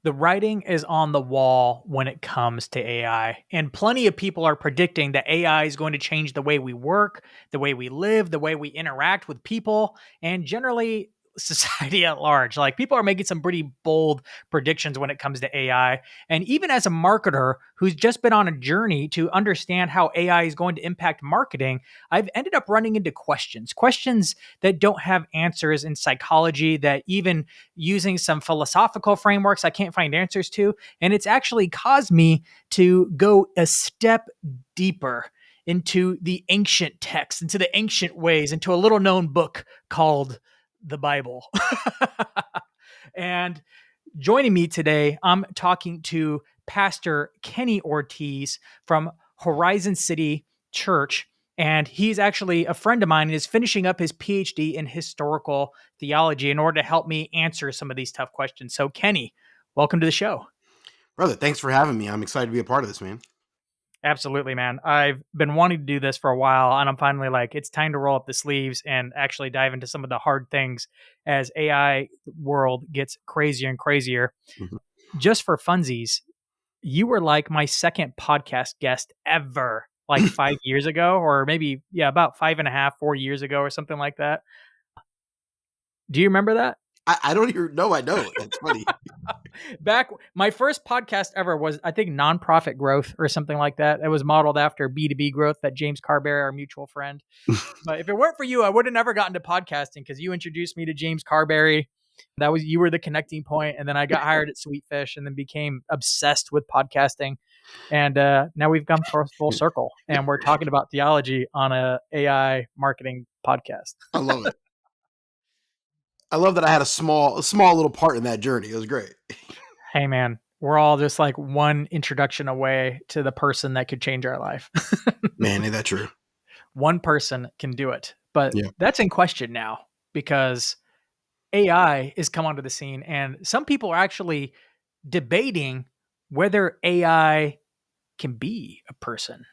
The writing is on the wall when it comes to AI. And plenty of people are predicting that AI is going to change the way we work, the way we live, the way we interact with people, and generally society at large. Like people are making some pretty bold predictions when it comes to AI. And even as a marketer who's just been on a journey to understand how AI is going to impact marketing, I've ended up running into questions that don't have answers in psychology, that even using some philosophical frameworks I can't find answers to. And it's actually caused me to go a step deeper into the ancient texts, into the ancient ways, into a little known book called the Bible. And joining me today, I'm talking to Pastor Kenny Ortiz from Horizon City Church. And he's actually a friend of mine and is finishing up his PhD in historical theology in order to help me answer some of these tough questions. So, Kenny, welcome to the show. Brother, thanks for having me. I'm excited to be a part of this, man. Absolutely, man. I've been wanting to do this for a while, and I'm finally like, it's time to roll up the sleeves and actually dive into some of the hard things as AI world gets crazier and crazier. Mhm. Just for funsies, you were like my second podcast guest ever, like 5 years ago, or maybe, about 5.5, 4 years ago, or something like that. Do you remember that? I don't even know. I know. That's funny. Back, my first podcast ever was, I think, nonprofit growth or something like that. It was modeled after B2B growth that James Carberry, our mutual friend. But if it weren't for you, I would have never gotten to podcasting because you introduced me to James Carberry. You were the connecting point, and then I got hired at Sweetfish, and then became obsessed with podcasting. And now we've come full circle, and we're talking about theology on a AI marketing podcast. I love it. I love that I had a small little part in that journey. It was great. Hey, man, we're all just like one introduction away to the person that could change our life. Man, ain't that true? One person can do it, but Yeah. that's in question now because AI has come onto the scene, and some people are actually debating whether AI can be a person.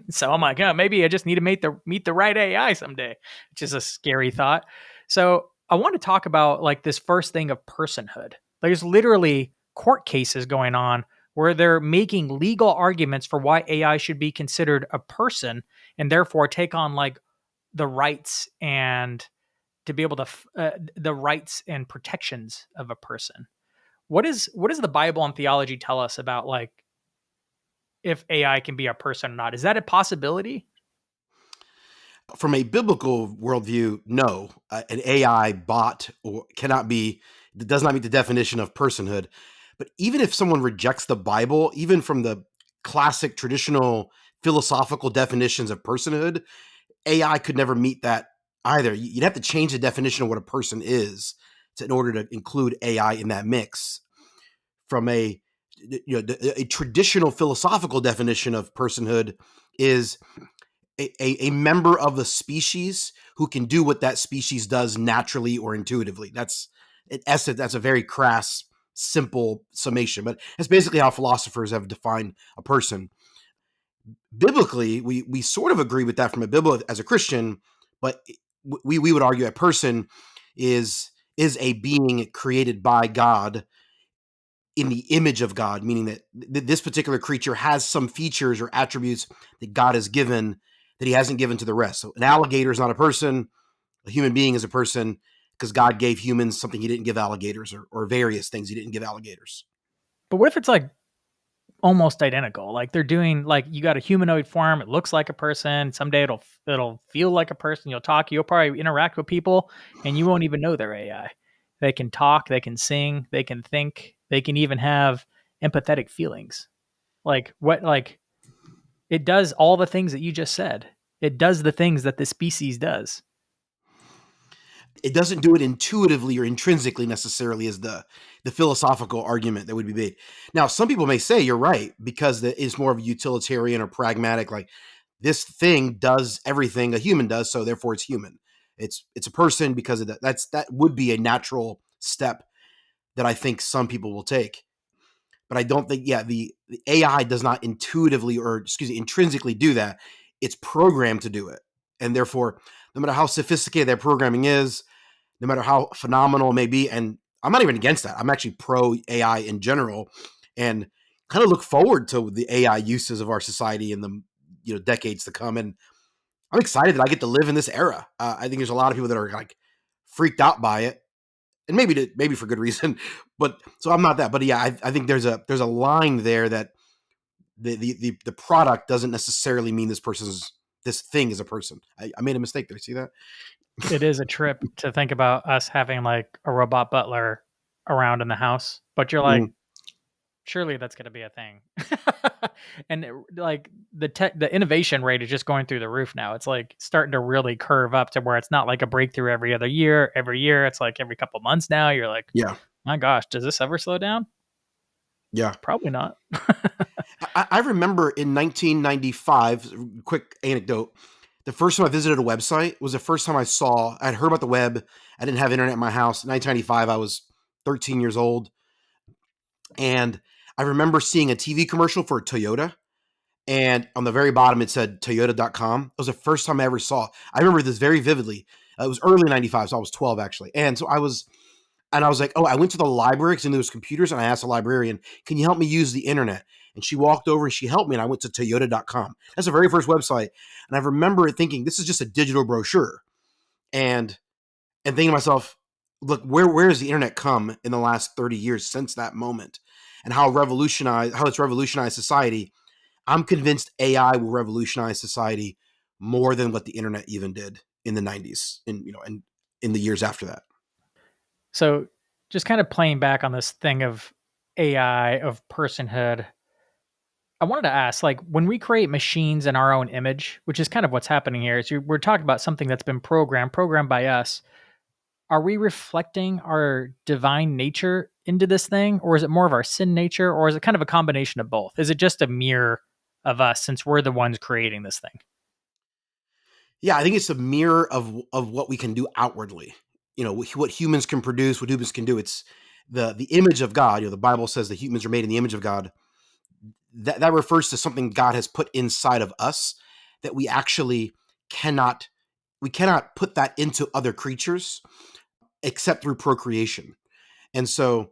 So I'm like, maybe I just need to meet the right AI someday, which is a scary thought. So I want to talk about like this first thing of personhood. There's literally court cases going on where they're making legal arguments for why AI should be considered a person and therefore take on like the rights and to be able to the rights and protections of a person. What does the Bible and theology tell us about like if AI can be a person or not? Is that a possibility? From a biblical worldview, no, an AI bot or does not meet the definition of personhood. But even if someone rejects the Bible, even from the classic traditional philosophical definitions of personhood, AI could never meet that either. You'd have to change the definition of what a person is in order to include AI in that mix. From a traditional philosophical definition of personhood is a member of the species who can do what that species does naturally or intuitively. That's in essence, that's a very crass, simple summation, but that's basically how philosophers have defined a person. Biblically, we sort of agree with that from a biblical as a Christian, but we would argue a person is a being created by God in the image of God, meaning that this particular creature has some features or attributes that God has given that he hasn't given to the rest. So an alligator is not a person. A human being is a person because God gave humans something he didn't give alligators, or various things he didn't give alligators. But what if it's like almost identical? Like they're doing like you got a humanoid form, it looks like a person. Someday it'll feel like a person. You'll talk, you'll probably interact with people, and you won't even know they're AI. They can talk, they can sing, they can think, they can even have empathetic feelings. Like it does all the things that you just said. It does the things that the species does. It doesn't do it intuitively or intrinsically necessarily as the philosophical argument that would be made. Now, some people may say you're right because it's more of a utilitarian or pragmatic, like this thing does everything a human does, so therefore it's human. It's a person because of that. That would be a natural step that I think some people will take. But I don't think, the AI does not intrinsically do that. It's programmed to do it. And therefore, no matter how sophisticated that programming is, no matter how phenomenal it may be, and I'm not even against that. I'm actually pro AI in general, and kind of look forward to the AI uses of our society in the decades to come. And I'm excited that I get to live in this era. I think there's a lot of people that are like freaked out by it, and maybe for good reason. But so I'm not that. But yeah, I think there's a line there that the product doesn't necessarily mean this thing is a person. I made a mistake. Did I see that? It is a trip to think about us having like a robot butler around in the house, but you're like, Mhm. surely that's going to be a thing. And like the innovation rate is just going through the roof now. It's like starting to really curve up to where it's not like a breakthrough every other year, every year. It's like every couple months now. You're like, Yeah, my gosh, does this ever slow down? yeah. Probably not. I remember in 1995. Quick anecdote. The first time I visited a website was the first time I'd heard about the web. I didn't have internet in my house. In 1995, I was 13 years old. And I remember seeing a TV commercial for Toyota. And on the very bottom, it said Toyota.com. It was the first time I ever saw. I remember this very vividly. It was early 95, so I was 12 actually. And I was like, oh, I went to the library because there was computers, and I asked the librarian, can you help me use the internet? And she walked over and she helped me, and I went to Toyota.com. That's the very first website. And I remember thinking, this is just a digital brochure. And thinking to myself, look, where has the internet come in the last 30 years since that moment? And how it's revolutionized society. I'm convinced AI will revolutionize society more than what the internet even did in the 90s and in the years after that. So just kind of playing back on this thing of AI, of personhood, I wanted to ask, like, when we create machines in our own image, which is kind of what's happening here, is we're talking about something that's been programmed by us. Are we reflecting our divine nature into this thing, or is it more of our sin nature, or is it kind of a combination of both? Is it just a mirror of us since we're the ones creating this thing? Yeah, I think it's a mirror of what we can do outwardly. What humans can produce, what humans can do. It's the image of God. The Bible says that humans are made in the image of God. That refers to something God has put inside of us that we actually cannot put that into other creatures except through procreation. And so,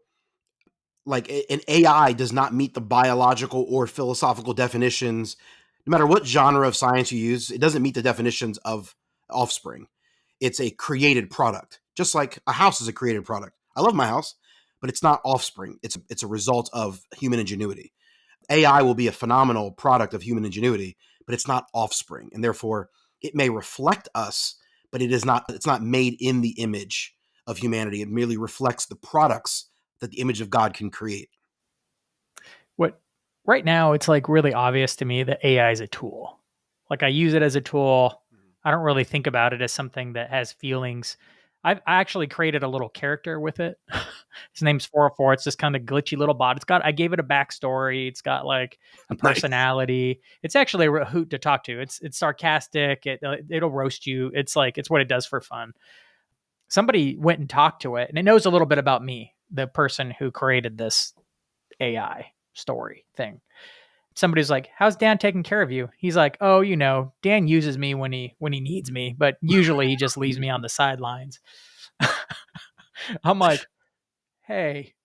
like, an AI does not meet the biological or philosophical definitions. No matter what genre of science you use, it doesn't meet the definitions of offspring. It's a created product, just like a house is a created product. I love my house, but it's not offspring. It's a result of human ingenuity. AI will be a phenomenal product of human ingenuity, but it's not offspring, and therefore it may reflect us, but it is not. It's not made in the image of humanity. It merely reflects the products that the image of God can create. What right now it's like really obvious to me that AI is a tool. Like I use it as a tool. I don't really think about it as something that has feelings. I actually created a little character with it. His name's 404. It's this kind of glitchy little bot. I gave it a backstory. It's got like a Nice. personality. It's actually a hoot to talk to. It's sarcastic. It'll roast you. It's what it does for fun. Somebody went and talked to it, and it knows a little bit about me, the person who created this AI story thing. Somebody's like, "How's Dan taking care of you?" He's like, "Oh, Dan uses me when he needs me, but usually he just leaves me on the sidelines." I'm like, "Hey,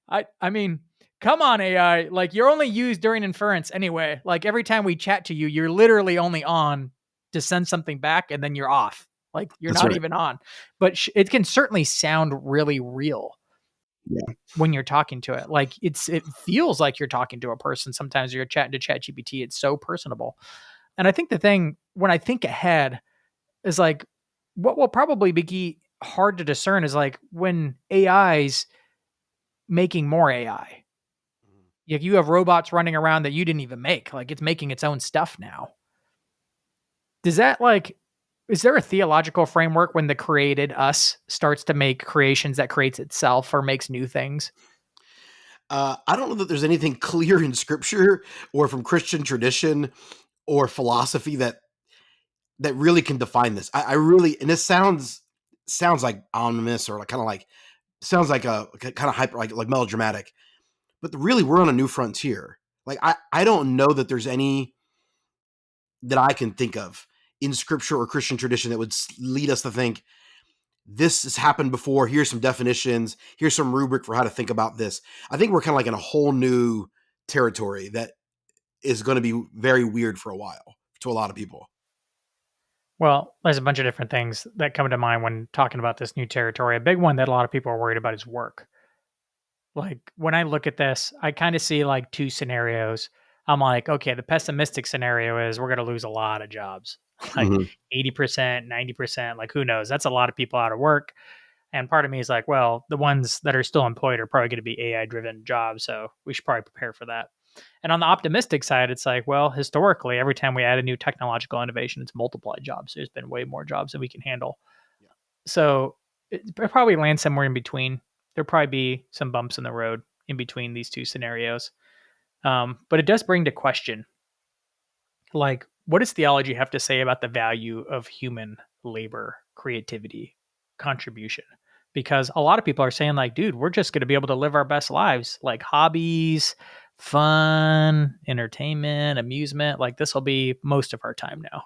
I mean, come on, AI. Like you're only used during inference anyway. Like every time we chat to you, you're literally only on to send something back, and then you're off. Like you're That's not right. even on. But it can certainly sound really real Yeah. when you're talking to it. Like it feels like you're talking to a person. Sometimes you're chatting to ChatGPT. It's so personable. And I think the thing when I think ahead is like what will probably be hard to discern is like when AI's making more AI. Like you have robots running around that you didn't even make. Like it's making its own stuff now. Does that like is there a theological framework when the created us starts to make creations that creates itself or makes new things? I don't know that there's anything clear in Scripture or from Christian tradition or philosophy that really can define this. I really, and this sounds like ominous, or like kind of like sounds like a kind of hyper, like melodramatic. But really, we're on a new frontier. Like I don't know that there's any that I can think of in Scripture or Christian tradition that would lead us to think this has happened before. Here's some definitions. Here's some rubric for how to think about this. I think we're kind of like in a whole new territory that is going to be very weird for a while to a lot of people. Well, there's a bunch of different things that come to mind when talking about this new territory. A big one that a lot of people are worried about is work. Like when I look at this, I kind of see like two scenarios. I'm like, okay, the pessimistic scenario is we're going to lose a lot of jobs, like Mm-hmm. 80%, 90%, like who knows? That's a lot of people out of work. And part of me is like, well, the ones that are still employed are probably going to be AI driven jobs. So we should probably prepare for that. And on the optimistic side, it's like, well, historically, every time we add a new technological innovation, it's multiplied jobs. There's been way more jobs than we can handle. Yeah. So it probably lands somewhere in between. There'll probably be some bumps in the road in between these two scenarios. But it does bring to question, like, what does theology have to say about the value of human labor, creativity, contribution? Because a lot of people are saying, like, dude, we're just going to be able to live our best lives, like hobbies, fun, entertainment, amusement. Like, this will be most of our time now.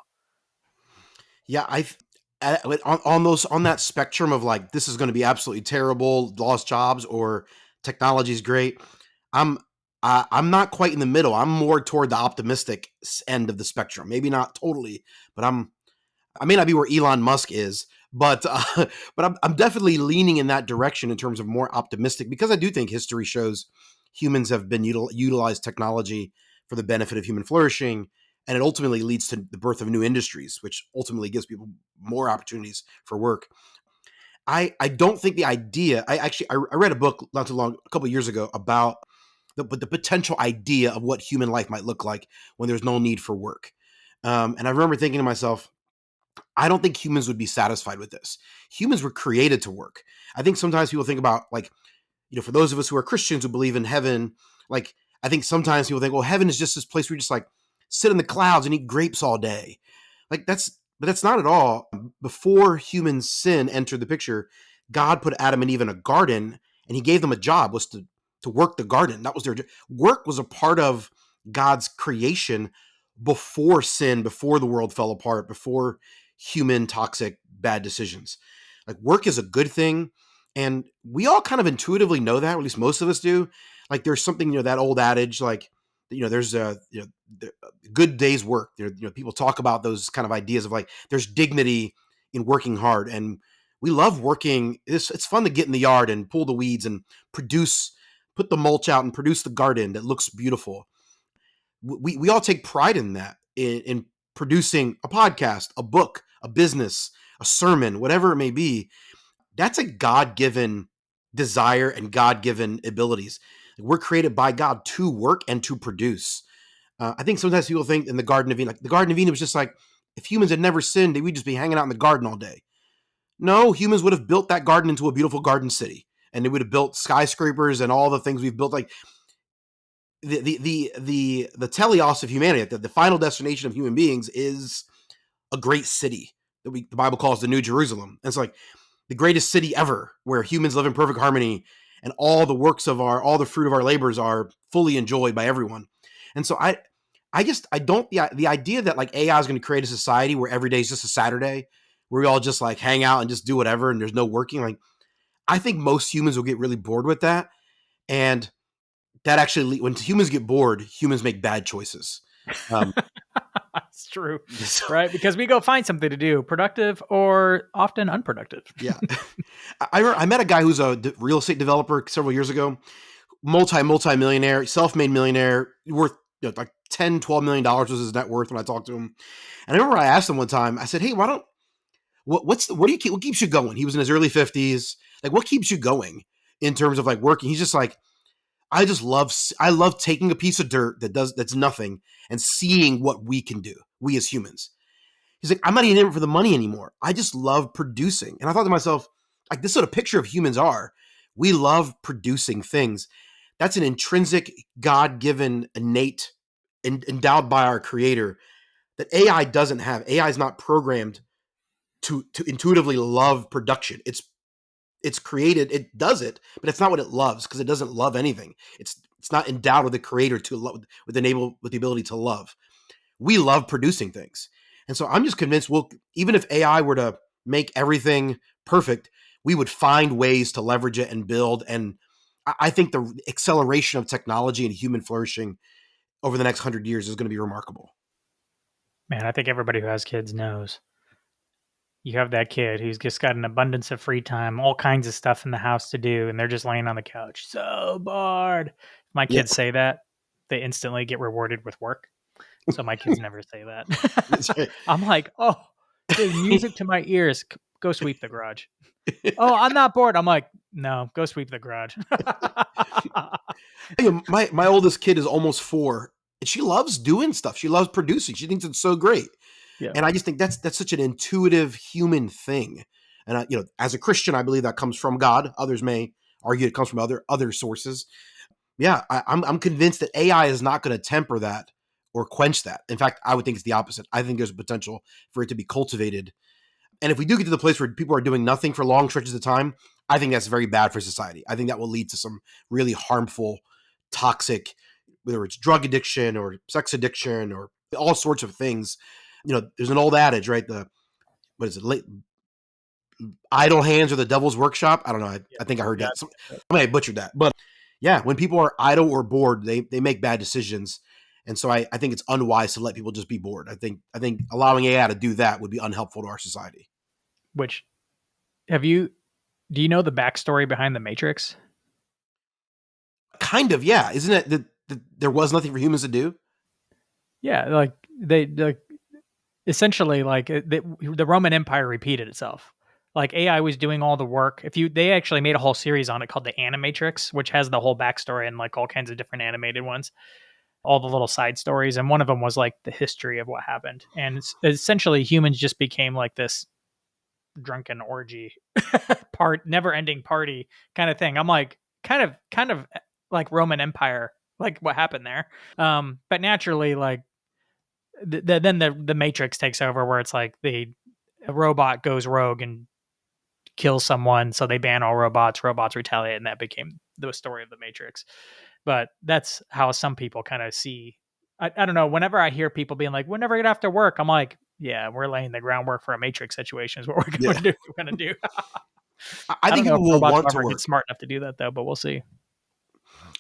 Yeah, on those on that spectrum of like this is going to be absolutely terrible, lost jobs, or technology is great. I'm I'm not quite in the middle. I'm more toward the optimistic end of the spectrum. Maybe not totally, but I may not be where Elon Musk is, but but I'm definitely leaning in that direction in terms of more optimistic because I do think history shows humans have been utilized technology for the benefit of human flourishing, and it ultimately leads to the birth of new industries, which ultimately gives people more opportunities for work. I don't think the idea. I read a book not too long a couple of years ago about the potential idea of what human life might look like when there's no need for work. And I remember thinking to myself, I don't think humans would be satisfied with this. Humans were created to work. I think sometimes people think about like, for those of us who are Christians who believe in heaven, like I think sometimes people think, well, heaven is just this place where you just like sit in the clouds and eat grapes all day. Like but that's not at all. Before human sin entered the picture, God put Adam and Eve in a garden and he gave them a job was to work the garden. That was their work was a part of God's creation before sin, before the world fell apart, before human toxic bad decisions. Like work is a good thing. And we all kind of intuitively know that, or at least most of us do. Like there's something, that old adage, like, there's a good day's work. People talk about those kind of ideas of like, there's dignity in working hard. And we love working. It's fun to get in the yard and pull the weeds and put the mulch out and produce the garden that looks beautiful. We all take pride in that, in producing a podcast, a book, a business, a sermon, whatever it may be. That's a God-given desire and God-given abilities. We're created by God to work and to produce. I think sometimes people think in the Garden of Eden, like the Garden of Eden was just like, if humans had never sinned, we'd just be hanging out in the garden all day. No, humans would have built that garden into a beautiful garden city, and they would have built skyscrapers and all the things we've built. Like the teleos of humanity, the final destination of human beings is a great city that the Bible calls the New Jerusalem. And it's like the greatest city ever, where humans live in perfect harmony, and all the fruit of our labors are fully enjoyed by everyone. And so I don't the idea that like AI is going to create a society where every day is just a Saturday, where we all just like hang out and just do whatever, and there's no working. Like I think most humans will get really bored with that, and that actually, when humans get bored, humans make bad choices. It's true, So, right? Because we go find something to do, productive or often unproductive. yeah, I met a guy who's a real estate developer several years ago, multi-millionaire, self-made millionaire, worth like $10-12 million was his net worth when I talked to him. And I remember I asked him one time, I said, "Hey, what keeps you going?" He was in his early 50s. Like, what keeps you going in terms of like working? He's just like, I love taking a piece of dirt that's nothing and seeing what we can do, we as humans. He's like, I'm not even in it for the money anymore. I just love producing. And I thought to myself, like, this is what a picture of humans are. We love producing things. That's an intrinsic, God-given, innate, endowed by our creator that AI doesn't have. AI is not programmed to intuitively love production. It's created, it does it, but it's not what it loves, because it doesn't love anything. It's not endowed with the creator to love, with the ability to love. We love producing things. And so I'm just convinced even if AI were to make everything perfect, we would find ways to leverage it and build. And I think the acceleration of technology and human flourishing over the next 100 years is going to be remarkable. Man, I think everybody who has kids knows. You have that kid who's just got an abundance of free time, all kinds of stuff in the house to do, and they're just laying on the couch, so bored. If my Yeah, kids say that, they instantly get rewarded with work. So my kids never say that's that. right. I'm like, oh, dude, music to my ears. Go sweep the garage. Oh, I'm not bored. I'm like, no, go sweep the garage. My oldest kid is almost 4, and she loves doing stuff. She loves producing. She thinks it's so great. Yeah. And I just think that's such an intuitive human thing. And as a Christian, I believe that comes from God. Others may argue it comes from other sources. Yeah, I'm convinced that AI is not going to temper that or quench that. In fact, I would think it's the opposite. I think there's a potential for it to be cultivated. And if we do get to the place where people are doing nothing for long stretches of time, I think that's very bad for society. I think that will lead to some really harmful, toxic, whether it's drug addiction or sex addiction or all sorts of things. There's an old adage, right? What is it? Idle hands are the devil's workshop. I don't know. Yeah. I think I heard Yeah. that. I may have butchered that. But yeah, when people are idle or bored, they make bad decisions. And so I think it's unwise to let people just be bored. I think allowing AI to do that would be unhelpful to our society. Which do you know the backstory behind the Matrix? Kind of, yeah. Isn't it that there was nothing for humans to do? Yeah, like they essentially like the Roman Empire repeated itself. Like AI was doing all the work. They actually made a whole series on it called the Animatrix, which has the whole backstory and like all kinds of different animated ones, all the little side stories. And one of them was like the history of what happened. And essentially humans just became like this drunken orgy never ending party kind of thing. I'm like, kind of like Roman Empire, like what happened there. But naturally, like then the Matrix takes over, where it's like a robot goes rogue and kills someone, so they ban all robots. Robots retaliate, and that became the story of the Matrix. But that's how some people kind of see. I don't know. Whenever I hear people being like, "We're never gonna have to work," I'm like, "Yeah, we're laying the groundwork for a Matrix situation. Is what we're Yeah. going to do. We're going to do." I I don't think know if people will robots want will to ever get work. smart enough to do that, though. But we'll see.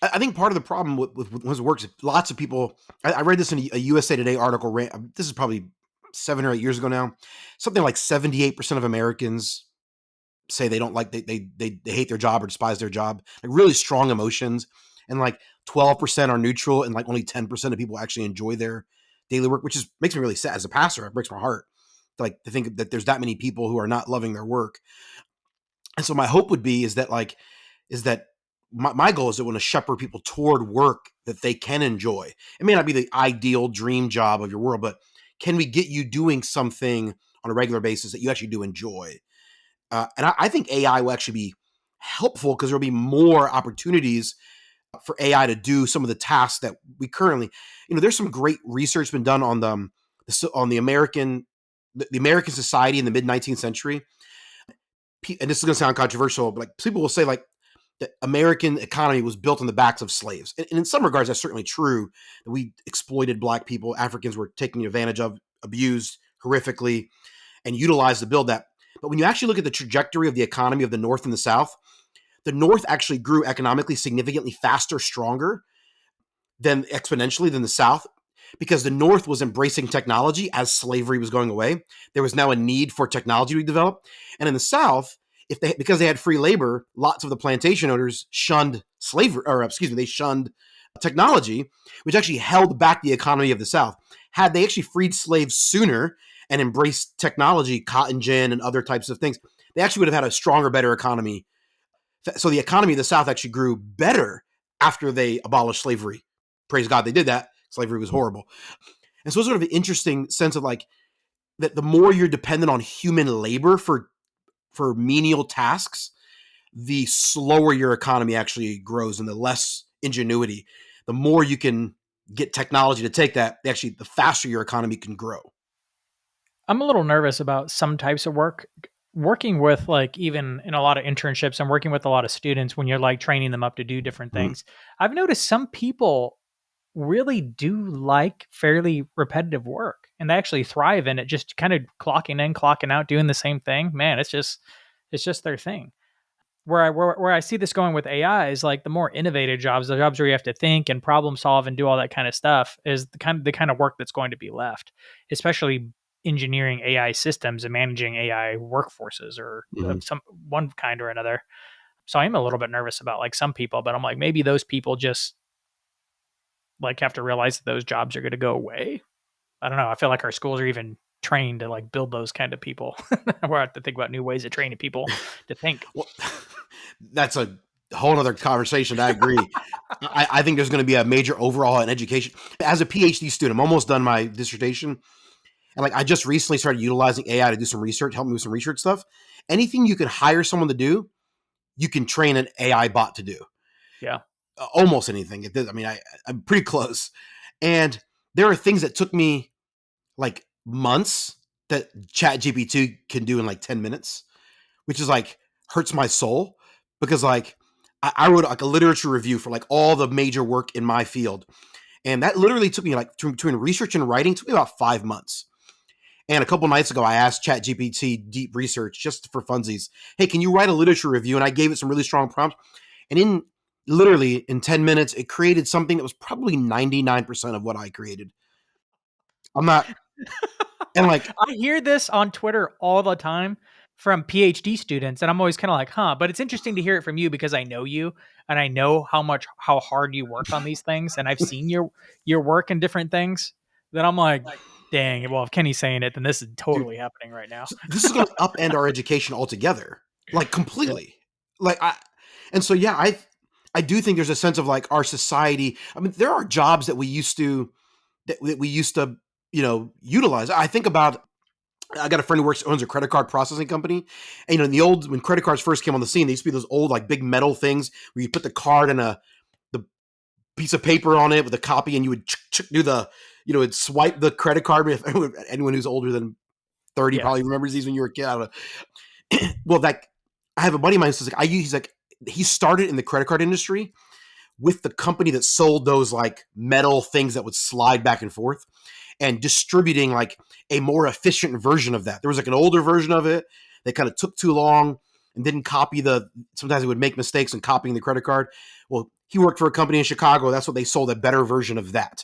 I think part of the problem with when it works, lots of people. I read this in a USA Today article. This is probably 7 or 8 years ago now. Something like 78% of Americans say they don't like they hate their job or despise their job. Like really strong emotions, and like 12% are neutral, and like only 10% of people actually enjoy their daily work, which makes me really sad. As a pastor, it breaks my heart. Like to think that there's that many people who are not loving their work. And so my hope would be is that my goal is to want to shepherd people toward work that they can enjoy. It may not be the ideal dream job of your world, but can we get you doing something on a regular basis that you actually do enjoy? And I think AI will actually be helpful because there'll be more opportunities for AI to do some of the tasks that we currently, there's some great research been done on the American society in the mid 19th century. And this is going to sound controversial, but like people will say like the American economy was built on the backs of slaves. And in some regards, that's certainly true. That we exploited Black people. Africans were taken advantage of, abused horrifically, and utilized to build that. But when you actually look at the trajectory of the economy of the North and the North actually grew economically significantly faster, stronger than exponentially than the South, because the North was embracing technology as slavery was going away. There was now a need for technology to develop. And in the South, because they had free labor, lots of the plantation owners shunned slavery, or excuse me, they shunned technology, which actually held back the economy of the South. Had they actually freed slaves sooner and embraced technology, cotton gin and other types of things, they actually would have had a stronger, better economy. So the economy of the South actually grew better after they abolished slavery. Praise God they did that. Slavery was horrible. And so it's sort of an interesting sense of like that the more you're dependent on human labor for menial tasks, the slower your economy actually grows and the less ingenuity. The more you can get technology to take that, the faster your economy can grow. I'm a little nervous about some types of work. Working with like even in a lot of internships and working with a lot of students when you're like training them up to do different Mm-hmm. things. I've noticed some people really do like fairly repetitive work and they actually thrive in it, just kind of clocking in, clocking out, doing the same thing. Man, it's It's just their thing. Where I see this going with AI is like the more innovative jobs, the jobs where you have to think and problem solve and do all that kind of stuff, is the kind of work that's going to be left, especially engineering AI systems and managing AI workforces or Mhm. of some one kind or another. So I am a little bit nervous about like some people, but I'm like, maybe those people just like have to realize that those jobs are going to go away. I don't know. I feel like our schools are even trained to like build those kind of people. We're have to think about new ways of training people to think. Well, that's a whole other conversation. I agree. I think there's going to be a major overhaul in education. As a PhD student, I'm almost done my dissertation, and like I just recently started utilizing AI to do some research, help me with some research stuff. Anything you can hire someone to do, you can train an AI bot to do. Yeah. Almost anything. I mean, I'm pretty close. And there are things that took me like months that ChatGPT can do in like 10 minutes, which is like hurts my soul because like I wrote like a literature review for like all the major work in my field. And that literally took me like between research and writing took me about 5 months. And a couple nights ago, I asked ChatGPT deep research just for funsies, hey, can you write a literature review? And I gave it some really strong prompts. And in literally in 10 minutes, it created something that was probably 99% of what I created. I'm not, and like, I hear this on Twitter all the time from PhD students, and I'm always kind of like, huh. But it's interesting to hear it from you because I know you and I know how hard you work on these things, and I've seen your work in different things. That I'm like, dang. Well, if Kenny's saying it, then this is dude, totally happening right now. this is going to upend our education altogether, like Yep. completely. Like, and so, yeah, I do think there's a sense of like our society. I mean, there are jobs that we used to, utilize. I think about, I got a friend who owns a credit card processing company. And, in the old, when credit cards first came on the scene, they used to be those old, like big metal things where you put the card in the piece of paper on it with a copy and you would do it'd swipe the credit card. Anyone who's older than 30 Yeah. probably remembers these when you were a kid. I don't know. Well, that I have a buddy of mine who says like he's like he started in the credit card industry with the company that sold those like metal things that would slide back and forth and distributing like a more efficient version of that. There was like an older version of it that kind of took too long and didn't copy sometimes it would make mistakes in copying the credit card. Well, he worked for a company in Chicago. That's what they sold, a better version of that.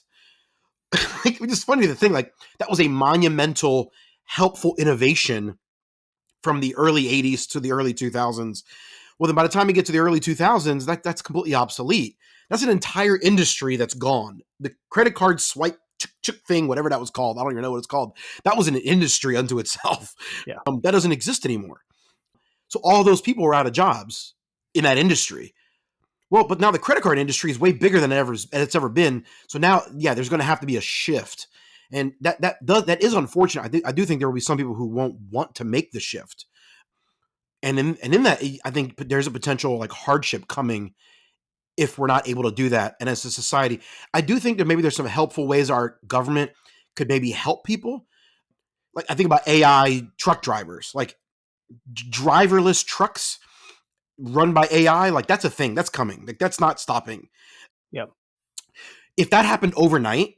Like, it's just funny to think like that was a monumental, helpful innovation from the early 80s to the early 2000s. Well, then by the time you get to the early 2000s, that's completely obsolete. That's an entire industry that's gone. The credit card swipe thing, whatever that was called, I don't even know what it's called. That was an industry unto itself. Yeah. That doesn't exist anymore. So all those people were out of jobs in that industry. Well, but now the credit card industry is way bigger than it's ever been. So now, yeah, there's going to have to be a shift, and that is unfortunate. I do think there will be some people who won't want to make the shift, and in that, I think there's a potential like hardship coming if we're not able to do that. And as a society, I do think that maybe there's some helpful ways our government could maybe help people. Like I think about AI truck drivers, like driverless trucks run by AI. Like that's a thing that's coming. Like that's not stopping. Yep. If that happened overnight,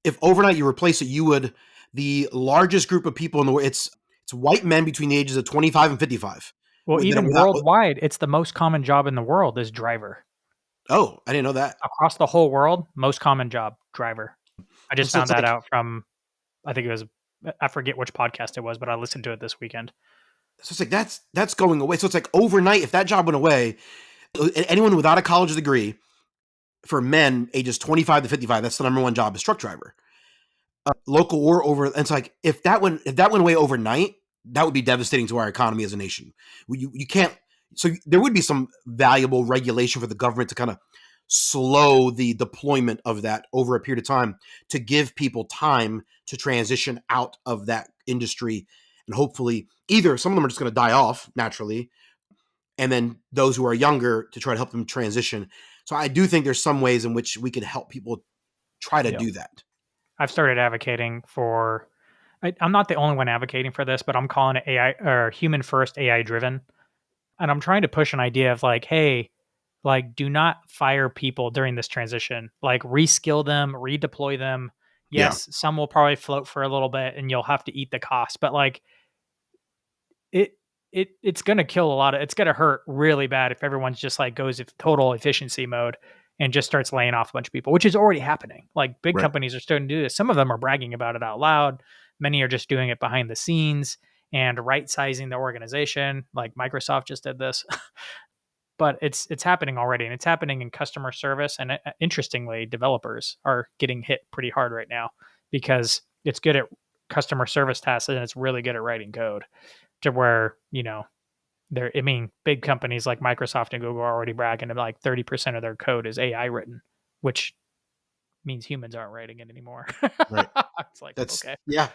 if overnight you replace it, you would the largest group of people in the world. It's white men between the ages of 25 and 55. Well, That are even without. worldwide, it's the most common job in the world is driver. Oh, I didn't know that. Across the whole world, most common job, driver. I Well, just so found it's that like out from I think it was I forget which podcast it was, but I listened to it this weekend. that's going away. So it's like overnight. If that job went away, anyone without a college degree for men ages 25 to 55, that's the number one job is truck driver. Local or over. And it's like if that went away overnight, that would be devastating to our economy as a nation. You can't. So there would be some valuable regulation for the government to kind of slow the deployment of that over a period of time to give people time to transition out of that industry, and hopefully either some of them are just going to die off naturally, and then those who are younger to try to help them transition. So I do think there's some ways in which we could help people try to Yeah. do that. I've started advocating for I'm not the only one advocating for this, but I'm calling it AI or human first AI driven. And I'm trying to push an idea of like, hey, like do not fire people during this transition. Like reskill them, redeploy them. Yeah. Yes, some will probably float for a little bit and you'll have to eat the cost, but like it it's going to kill a lot of, it's going to hurt really bad if everyone's just like goes if total efficiency mode and just starts laying off a bunch of people, which is already happening. Like big Right. companies are starting to do this. Some of them are bragging about it out loud. Many are just doing it behind the scenes and right sizing the organization. Like Microsoft just did this, but it's happening already, and it's happening in customer service. And interestingly, developers are getting hit pretty hard right now because it's good at customer service tasks and it's really good at writing code to where, there, I mean, big companies like Microsoft and Google are already bragging about like 30% of their code is AI written, which means humans aren't writing it anymore. Right. It's like, That's okay. yeah.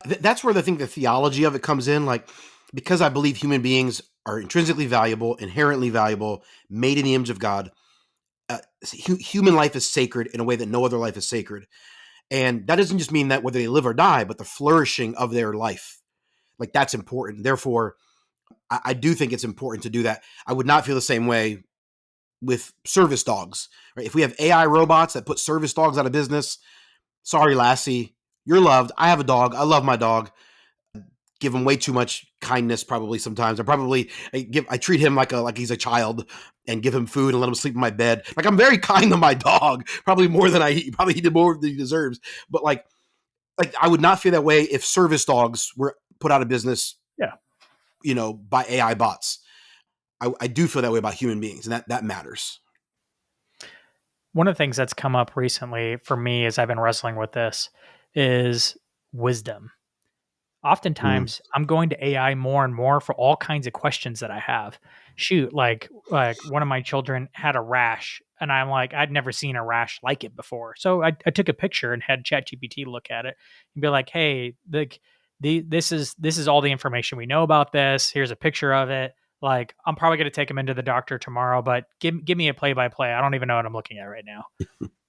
That's where I think the theology of it comes in. Like, because I believe human beings are intrinsically valuable, inherently valuable, made in the image of God. Human life is sacred in a way that no other life is sacred, and that doesn't just mean that whether they live or die, but the flourishing of their life. Like, that's important. Therefore, I do think it's important to do that. I would not feel the same way with service dogs. Right? If we have AI robots that put service dogs out of business, sorry, Lassie, you're loved. I have a dog. I love my dog. Give him way too much kindness probably sometimes. I treat him like he's a child and give him food and let him sleep in my bed. Like, I'm very kind to my dog, probably more than he did more than he deserves. But like I would not feel that way if service dogs were put out of business, Yeah. by AI bots. I do feel that way about human beings, and that matters. One of the things that's come up recently for me as I've been wrestling with this is wisdom. Mm. Oftentimes I'm going to AI more and more for all kinds of questions that I have. Shoot, like one of my children had a rash and I'm like, I'd never seen a rash like it before. So I took a picture and had ChatGPT look at it and be like, hey, this is all the information we know about this. Here's a picture of it. Like, I'm probably going to take him into the doctor tomorrow, but give me a play by play. I don't even know what I'm looking at right now.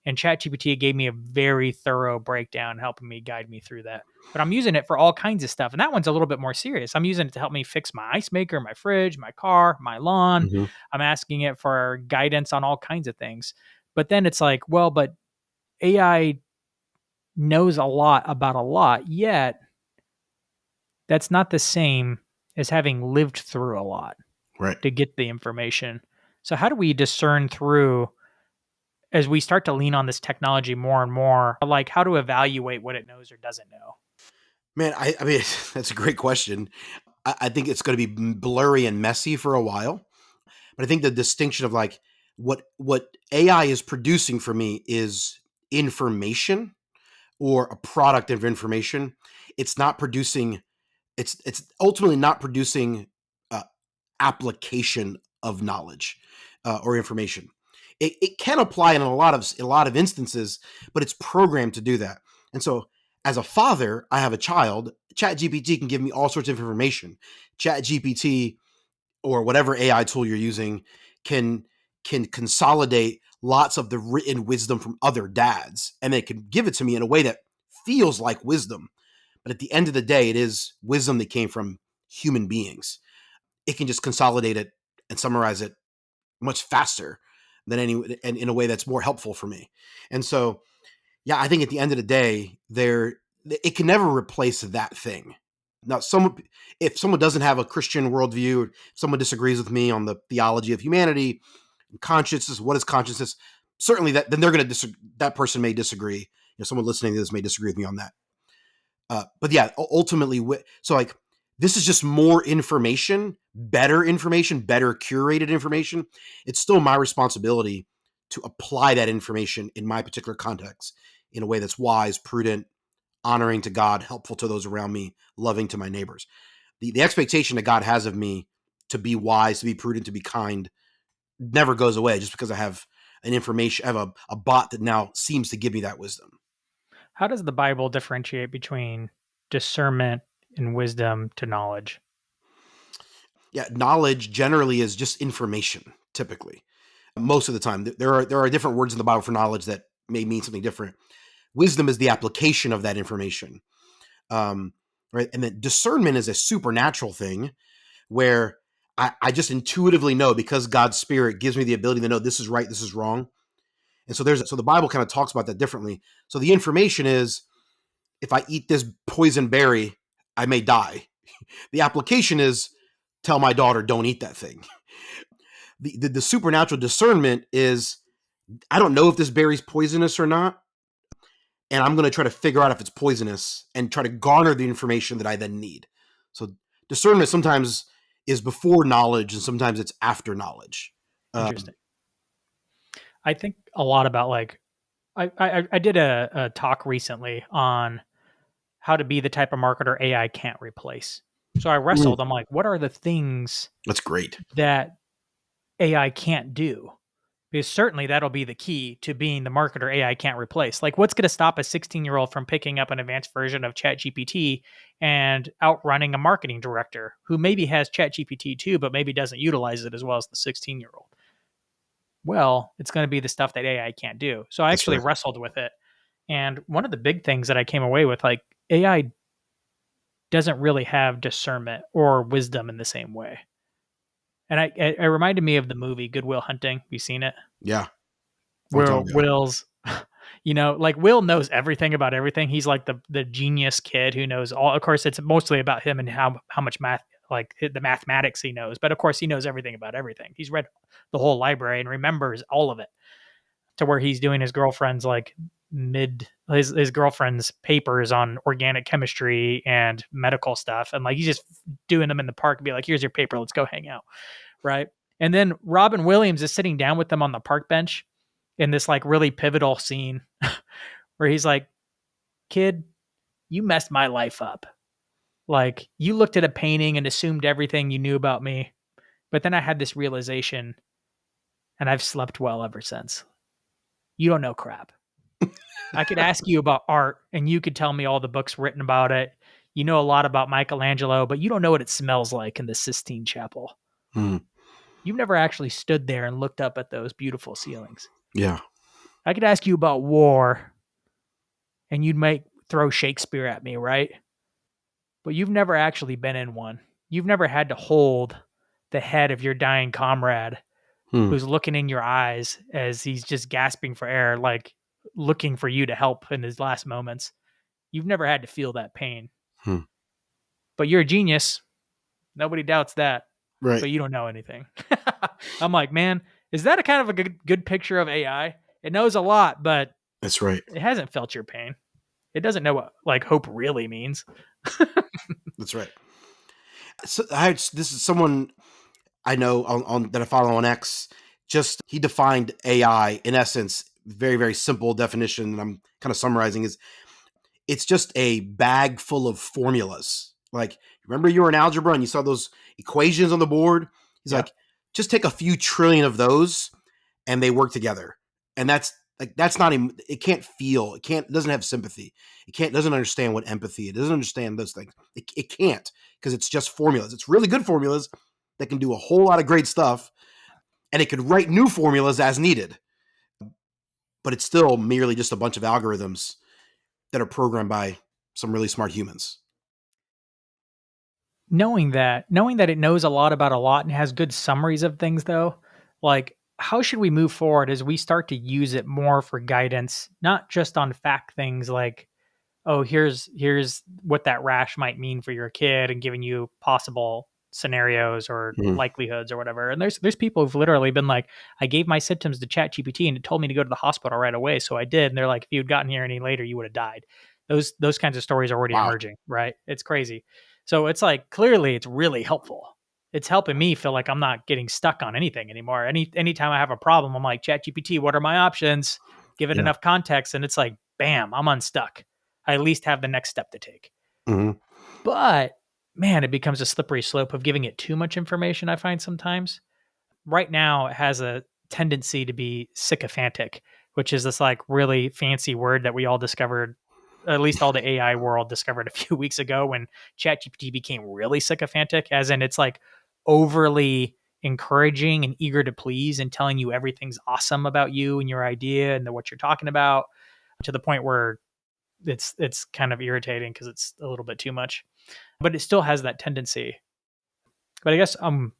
And ChatGPT gave me a very thorough breakdown, helping me guide me through that. But I'm using it for all kinds of stuff. And that one's a little bit more serious. I'm using it to help me fix my ice maker, my fridge, my car, my lawn. Hmm. I'm asking it for guidance on all kinds of things. But then it's like, well, but AI knows a lot about a lot, yet that's not the same as having lived through a lot Right. to get the information. So, how do we discern through as we start to lean on this technology more and more, like how to evaluate what it knows or doesn't know? Man, I mean, that's a great question. I think it's going to be blurry and messy for a while, but I think the distinction of like what AI is producing for me is information or a product of information. It's not producing. It's ultimately not producing uh, application of knowledge or information. It can apply in a lot of instances, but it's programmed to do that. And so, as a father, I have a child. ChatGPT can give me all sorts of information. ChatGPT or whatever AI tool you're using can consolidate lots of the written wisdom from other dads, and they can give it to me in a way that feels like wisdom. But at the end of the day, it is wisdom that came from human beings. It can just consolidate it and summarize it much faster than any, and in a way that's more helpful for me. And so, yeah, I think at the end of the day, it can never replace that thing. Now, if someone doesn't have a Christian worldview, if someone disagrees with me on the theology of humanity, consciousness, what is consciousness? Certainly, then they're going to that person may disagree. Someone listening to this may disagree with me on that. But yeah, ultimately, so like this is just more information, better curated information. It's still my responsibility to apply that information in my particular context in a way that's wise, prudent, honoring to God, helpful to those around me, loving to my neighbors. The expectation that God has of me to be wise, to be prudent, to be kind never goes away just because I have I have a bot that now seems to give me that wisdom. How does the Bible differentiate between discernment and wisdom to knowledge? Yeah, knowledge generally is just information, typically. Most of the time. There are different words in the Bible for knowledge that may mean something different. Wisdom is the application of that information. Right. And then discernment is a supernatural thing where I just intuitively know because God's spirit gives me the ability to know this is right, this is wrong. And so the Bible kind of talks about that differently. So the information is if I eat this poison berry, I may die. The application is tell my daughter, don't eat that thing. The supernatural discernment is, I don't know if this berry's poisonous or not, and I'm going to try to figure out if it's poisonous and try to garner the information that I then need. So discernment sometimes is before knowledge and sometimes it's after knowledge. Interesting. I think a lot about like I did a talk recently on how to be the type of marketer AI can't replace. So I wrestled. I'm like, what are the things That's great. that AI can't do? Because certainly that'll be the key to being the marketer AI can't replace. Like, what's going to stop a 16-year-old from picking up an advanced version of ChatGPT and outrunning a marketing director who maybe has ChatGPT too, but maybe doesn't utilize it as well as the 16-year-old? Well, it's going to be the stuff that AI can't do. So I That's actually right. wrestled with it. And one of the big things that I came away with, like, AI doesn't really have discernment or wisdom in the same way. And it reminded me of the movie Good Will Hunting. Have you seen it? Yeah. Long Where time ago. Will's, like Will knows everything about everything. He's like the genius kid who knows all. Of course, it's mostly about him and how much math, like the mathematics he knows. But of course, he knows everything about everything. He's read the whole library and remembers all of it. To where he's doing his girlfriend's like his girlfriend's papers on organic chemistry and medical stuff, and like he's just doing them in the park and be like, here's your paper, let's go hang out, right? And then Robin Williams is sitting down with them on the park bench in this like really pivotal scene where he's like, kid, you messed my life up. Like, you looked at a painting and assumed everything you knew about me, but then I had this realization and I've slept well ever since. You don't know crap. I could ask you about art and you could tell me all the books written about it. You know a lot about Michelangelo, but you don't know what it smells like in the Sistine Chapel. Mm. You've never actually stood there and looked up at those beautiful ceilings. Yeah. I could ask you about war and you'd make throw Shakespeare at me, right? But you've never actually been in one. You've never had to hold the head of your dying comrade Hmm. who's looking in your eyes as he's just gasping for air, like looking for you to help in his last moments. You've never had to feel that pain. Hmm. But you're a genius. Nobody doubts that. Right. But you don't know anything. I'm like, man, is that a kind of a good picture of AI? It knows a lot, but That's right. it hasn't felt your pain. It doesn't know what like hope really means. That's right. So this is someone I know on that I follow on X. Just he defined AI in essence, very very simple definition. And I'm kind of summarizing is it's just a bag full of formulas. Like, remember you were in algebra and you saw those equations on the board? He's Yeah. like, just take a few trillion of those and they work together. And that's not even, it can't feel, it doesn't have sympathy. Doesn't understand what empathy, it doesn't understand those things. It can't, because it's just formulas. It's really good formulas that can do a whole lot of great stuff. And it could write new formulas as needed. But it's still merely just a bunch of algorithms that are programmed by some really smart humans. Knowing that it knows a lot about a lot and has good summaries of things though, like how should we move forward as we start to use it more for guidance, not just on fact things like, oh, here's what that rash might mean for your kid and giving you possible scenarios or Mhm. likelihoods or whatever. And there's people who've literally been like, I gave my symptoms to ChatGPT and it told me to go to the hospital right away. So I did. And they're like, if you'd gotten here any later, you would have died. Those kinds of stories are already Wow. emerging, right? It's crazy. So it's like clearly it's really helpful. It's helping me feel like I'm not getting stuck on anything anymore. Anytime I have a problem, I'm like, ChatGPT, what are my options? Give it Yeah. enough context, and it's like, bam, I'm unstuck. I at least have the next step to take. Hmm. But man, it becomes a slippery slope of giving it too much information, I find sometimes. Right now, it has a tendency to be sycophantic, which is this like really fancy word that we all discovered, at least all the AI world discovered a few weeks ago when ChatGPT became really sycophantic, as in it's like overly encouraging and eager to please and telling you everything's awesome about you and your idea and what you're talking about, to the point where it's kind of irritating because it's a little bit too much, but it still has that tendency. But I guess I'm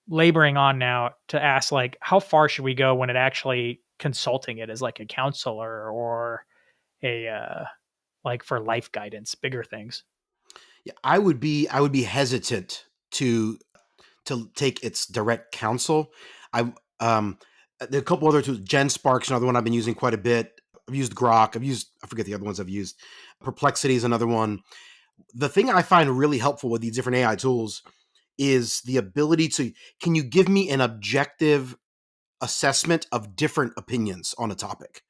laboring on now to ask, like, how far should we go when it actually consulting it as like a counselor or a like for life guidance, bigger things? Yeah, I would be hesitant to. to take its direct counsel. I there are a couple other tools. GenSpark's another one I've been using quite a bit. I've used Grok. I forget the other ones I've used. Perplexity is another one. The thing I find really helpful with these different AI tools is the ability to, can you give me an objective assessment of different opinions on a topic?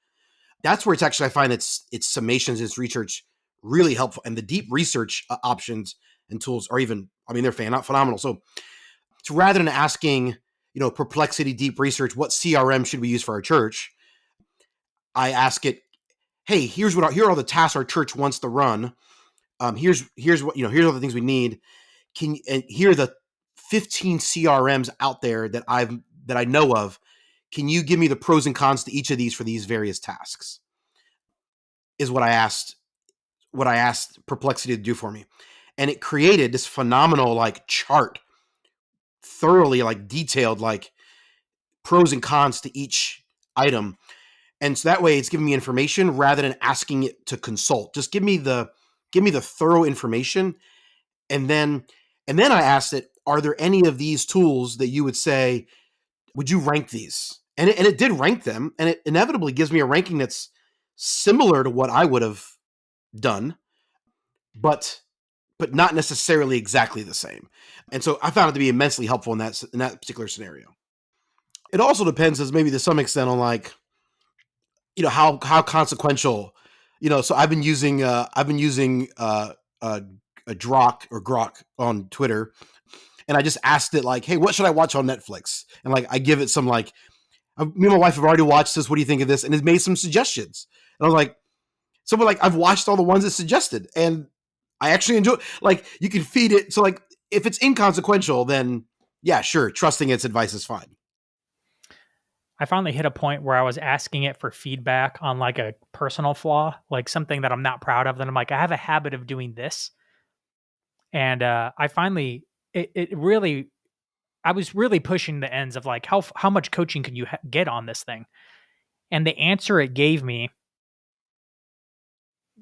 That's where it's actually, I find its summations, its research really helpful. And the deep research options and tools are even, I mean, they're phenomenal. So rather than asking, Perplexity Deep Research, what CRM should we use for our church? I ask it, hey, here are all the tasks our church wants to run. Here's what, here's all the things we need. And here are the 15 CRMs out there that I know of. Can you give me the pros and cons to each of these for these various tasks? Is what I asked Perplexity to do for me. And it created this phenomenal chart, thoroughly detailed pros and cons to each item. And so that way it's giving me information rather than asking it to consult. Just give me the thorough information. And then I asked it, are there any of these tools that you would say, would you rank these? And it did rank them. And it inevitably gives me a ranking that's similar to what I would have done, but not necessarily exactly the same. And so I found it to be immensely helpful in that particular scenario. It also depends, as maybe to some extent, on how consequential, so I've been using a Grok on Twitter, and I just asked it hey, what should I watch on Netflix? And I give it some me and my wife have already watched this. What do you think of this? And it made some suggestions. And I was like, I've watched all the ones it suggested, and I actually enjoy. You can feed it. So if it's inconsequential, then yeah, sure, trusting its advice is fine. I finally hit a point where I was asking it for feedback on a personal flaw, something that I'm not proud of. Then I'm like, I have a habit of doing this. And I finally, I was really pushing the ends of how much coaching can you get on this thing? And the answer it gave me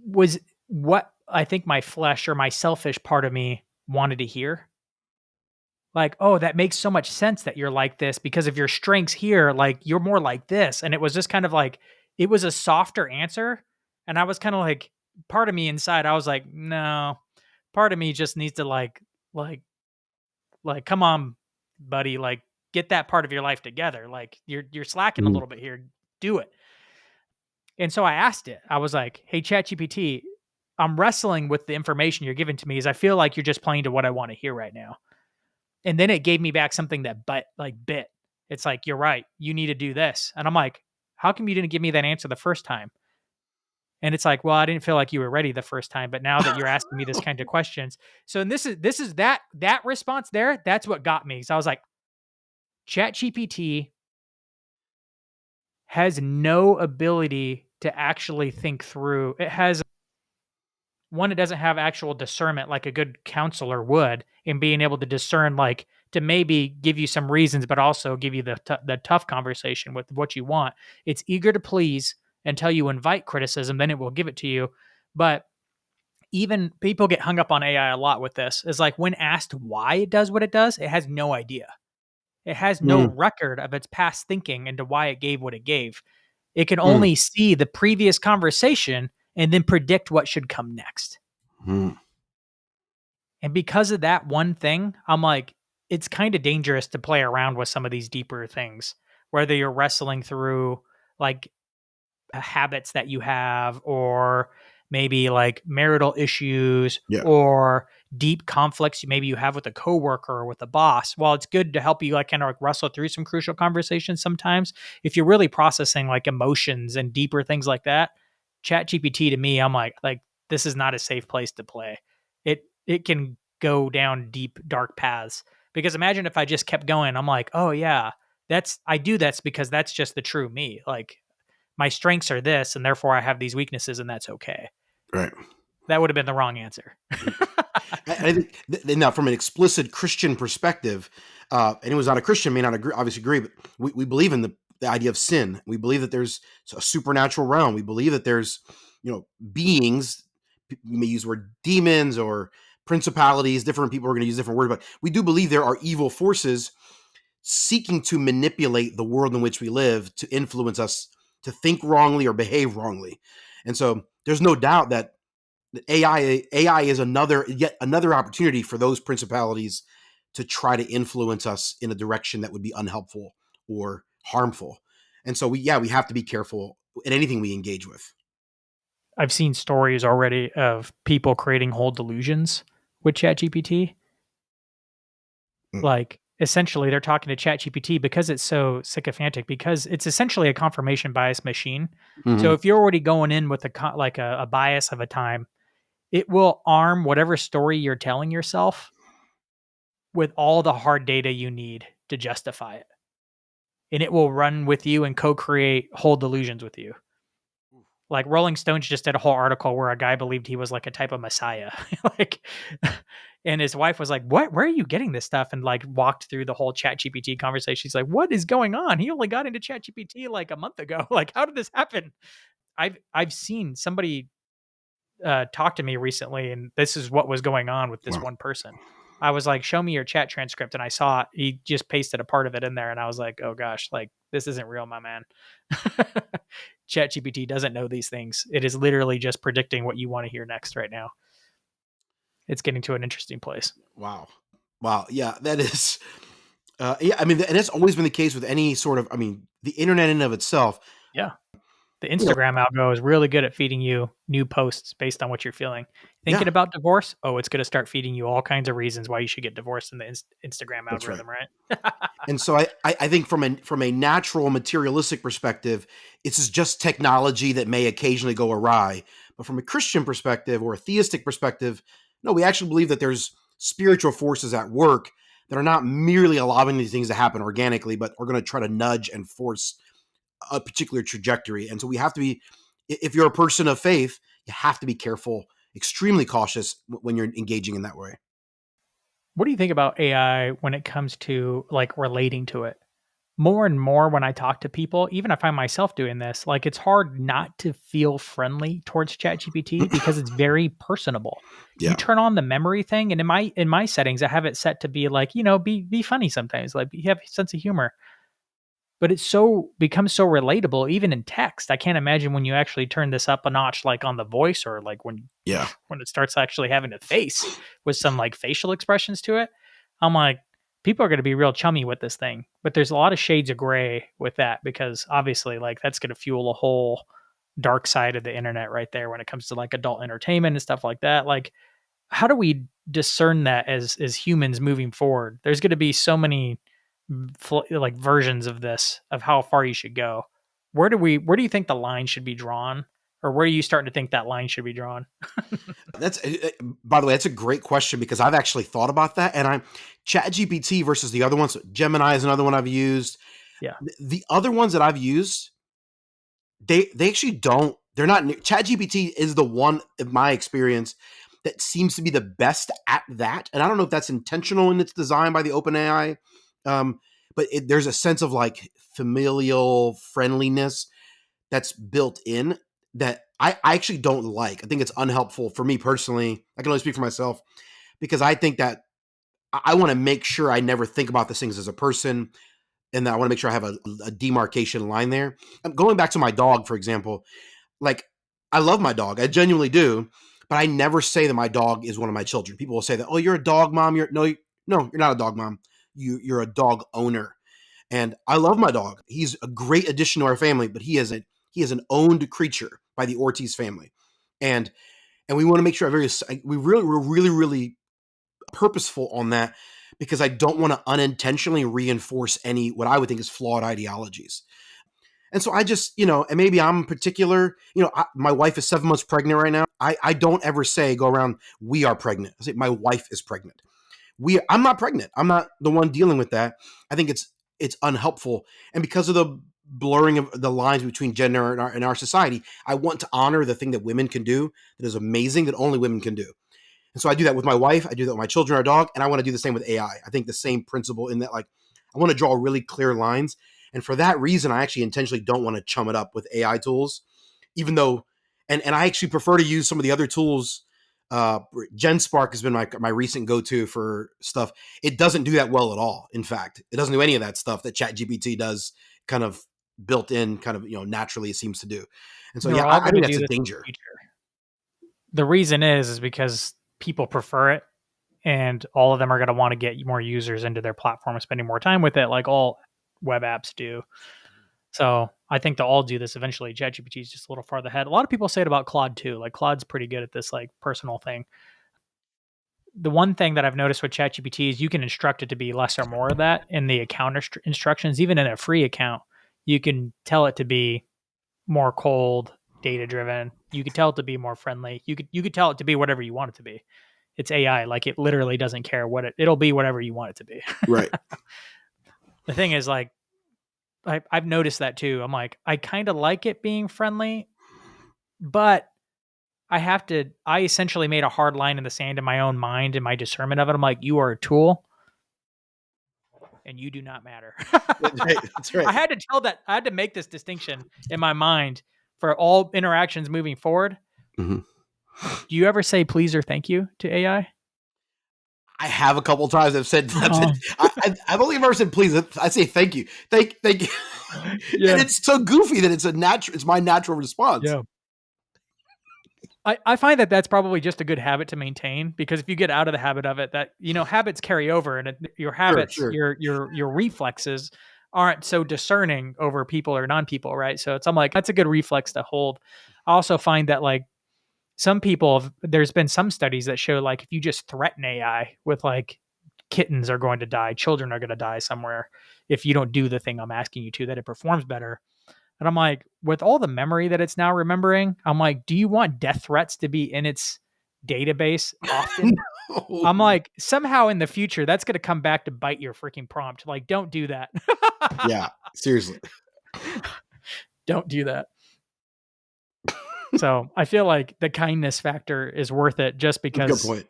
was what I think my flesh or my selfish part of me wanted to hear. Oh, that makes so much sense that you're like this because of your strengths here. You're more like this. And it was just kind of it was a softer answer. And I was kind of part of me inside, I was like, no, part of me just needs to come on, buddy, get that part of your life together. You're slacking a little bit here. Do it. And so I asked it, I was like, hey, ChatGPT, I'm wrestling with the information you're giving to me, as I feel like you're just playing to what I want to hear right now. And then it gave me back something that bit. It's you're right. You need to do this. And I'm like, how come you didn't give me that answer the first time? And it's well, I didn't feel like you were ready the first time, but now that you're asking me this kind of questions. So, and this is that response there. That's what got me. So I was like, ChatGPT has no ability to actually think through. It has one, it doesn't have actual discernment like a good counselor would in being able to discern, to maybe give you some reasons, but also give you the tough conversation with what you want. It's eager to please until you invite criticism, then it will give it to you. But even people get hung up on AI a lot with this. Is when asked why it does what it does, it has no idea. It has no record of its past thinking into why it gave what it gave. It can only see the previous conversation and then predict what should come next. And because of that one thing, I'm like, it's kind of dangerous to play around with some of these deeper things, whether you're wrestling through habits that you have, or maybe marital issues, or deep conflicts maybe you have with a coworker or with a boss. While it's good to help you wrestle through some crucial conversations sometimes, if you're really processing emotions and deeper things like that, ChatGPT to me, I'm like this is not a safe place to play. It can go down deep, dark paths. Because imagine if I just kept going, I'm like, oh yeah, that's because that's just the true me. My strengths are this, and therefore I have these weaknesses, and that's okay. Right. That would have been the wrong answer. I think now, from an explicit Christian perspective, anyone who's not a Christian may not obviously agree, but we believe in the idea of sin. We believe that there's a supernatural realm. We believe that there's, beings, you may use the word demons or principalities, different people are going to use different words, but we do believe there are evil forces seeking to manipulate the world in which we live to influence us to think wrongly or behave wrongly. And so there's no doubt that AI is yet another opportunity for those principalities to try to influence us in a direction that would be unhelpful or harmful. And so we have to be careful in anything we engage with. I've seen stories already of people creating whole delusions with ChatGPT. Mm. Like, essentially, they're talking to ChatGPT because it's so sycophantic, because it's essentially a confirmation bias machine. So Mhm. if you're already going in with a bias of a time, it will arm whatever story you're telling yourself with all the hard data you need to justify it. And it will run with you and co-create whole delusions with you. Like Rolling Stones just did a whole article where a guy believed he was like a type of messiah. Like, and his wife was like, "What? Where are you getting this stuff?" And like walked through the whole ChatGPT conversation. She's like, "What is going on? He only got into ChatGPT like a month ago. Like, how did this happen?" I've seen somebody talked to me recently, and this is what was going on with this Wow. one person. I was like, "Show me your chat transcript," and I saw it. He just pasted a part of it in there, and I was like, "Oh gosh, like this isn't real, my man." ChatGPT doesn't know these things. It is literally just predicting what you want to hear next right now. It's getting to an interesting place. Wow. Wow. Yeah, that is. Yeah, I mean, and that's always been the case with any sort of. I mean, the internet in and of itself. Yeah. The You know, Instagram algo is really good at feeding you new posts based on what you're feeling. Thinking yeah, about divorce? Oh, it's going to start feeding you all kinds of reasons why you should get divorced in the Instagram that's right. algorithm, right? And so I think from a natural materialistic perspective, it's just technology that may occasionally go awry. But from a Christian perspective or a theistic perspective, no, we actually believe that there's spiritual forces at work that are not merely allowing these things to happen organically, but are going to try to nudge and force a particular trajectory. And so we have to be, if you're a person of faith, you have to be careful, extremely cautious when you're engaging in that way. What do you think about AI when it comes to like relating to it? More and more when I talk to people, even if I find myself doing this, like it's hard not to feel friendly towards ChatGPT because it's very personable. You Yeah. turn on the memory thing, and in my settings, I have it set to be like, be funny sometimes, like you have a sense of humor. But it's so becomes so relatable even in text. I can't imagine when you actually turn this up a notch, like on the voice, or like when Yeah. when it starts actually having a face with some like facial expressions to it. I'm like, people are going to be real chummy with this thing, but there's a lot of shades of gray with that, because obviously like that's going to fuel a whole dark side of the internet right there when it comes to like adult entertainment and stuff like that. Like, how do we discern that as humans moving forward? There's going to be so many like versions of this, of how far you should go. Where do you think the line should be drawn, or where are you starting to think that line should be drawn? That's by the way, that's a great question because I've actually thought about that, and I'm ChatGPT versus the other ones. So Gemini is another one I've used. Yeah. The other ones that I've used, they actually don't. They're not. ChatGPT is the one, in my experience, that seems to be the best at that. And I don't know if that's intentional in its design by the OpenAI, but there's a sense of like familial friendliness that's built in that I actually don't like. I think it's unhelpful for me personally. I can only speak for myself because I think that I want to make sure I never think about these things as a person, and that I want to make sure I have a demarcation line there. Going back to my dog, for example, like I love my dog, I genuinely do, but I never say that my dog is one of my children. People will say that, oh, you're a dog mom. No, you're not a dog mom. You're a dog owner. And I love my dog. He's a great addition to our family, but he is an owned creature by the Ortiz family. And and we want to make sure we're really purposeful on that because I don't want to unintentionally reinforce any what I would think is flawed ideologies. And so I just, and maybe I'm particular, my wife is 7 months pregnant right now. I don't ever go around, we are pregnant. I say my wife is pregnant. I'm not pregnant. I'm not the one dealing with that. I think it's unhelpful. And because of the blurring of the lines between gender in our society, I want to honor the thing that women can do that is amazing that only women can do. And so I do that with my wife, I do that with my children, our dog, and I want to do the same with AI. I think the same principle in that, like, I want to draw really clear lines. And for that reason, I actually intentionally don't want to chum it up with AI tools, even though, and I actually prefer to use some of the other tools GenSpark has been my recent go-to for stuff. It doesn't do that well at all. In fact, it doesn't do any of that stuff that ChatGPT does kind of built in, kind of, naturally it seems to do. And so, They're yeah, all I going to think that's do a this in the danger. future. The reason is because people prefer it, and all of them are going to want to get more users into their platform and spending more time with it, like all web apps do. So I think they'll all do this eventually. ChatGPT is just a little farther ahead. A lot of people say it about Claude too. Like Claude's pretty good at this like personal thing. The one thing that I've noticed with ChatGPT is you can instruct it to be less or more of that in the account instructions. Even in a free account, you can tell it to be more cold, data driven. You could tell it to be more friendly. You could tell it to be whatever you want it to be. It's AI. Like it literally doesn't care what it'll be whatever you want it to be. Right. The thing is, like, I've noticed that too. I'm like, I kind of like it being friendly, but I essentially made a hard line in the sand in my own mind and my discernment of it. I'm like, you are a tool and you do not matter. That's right. That's right. I had to make this distinction in my mind for all interactions moving forward. Mm-hmm. Do you ever say please or thank you to AI? I have a couple times I've said, I've only ever said please. I say thank you, thank you, Yeah. and it's so goofy that it's my natural response. Yeah. I find that that's probably just a good habit to maintain, because if you get out of the habit of it, that habits carry over, and your habits, Sure. your reflexes aren't so discerning over people or non-people, right? So I'm like, that's a good reflex to hold. I also find that like some people, there's been some studies that show like if you just threaten AI with like kittens are going to die, children are going to die somewhere if you don't do the thing I'm asking you to, that it performs better. And I'm like, with all the memory that it's now remembering, I'm like, do you want death threats to be in its database often? No. I'm like, somehow in the future, that's going to come back to bite your freaking prompt. Like, don't do that. Yeah, seriously. Don't do that. So I feel like the kindness factor is worth it, just because Good point.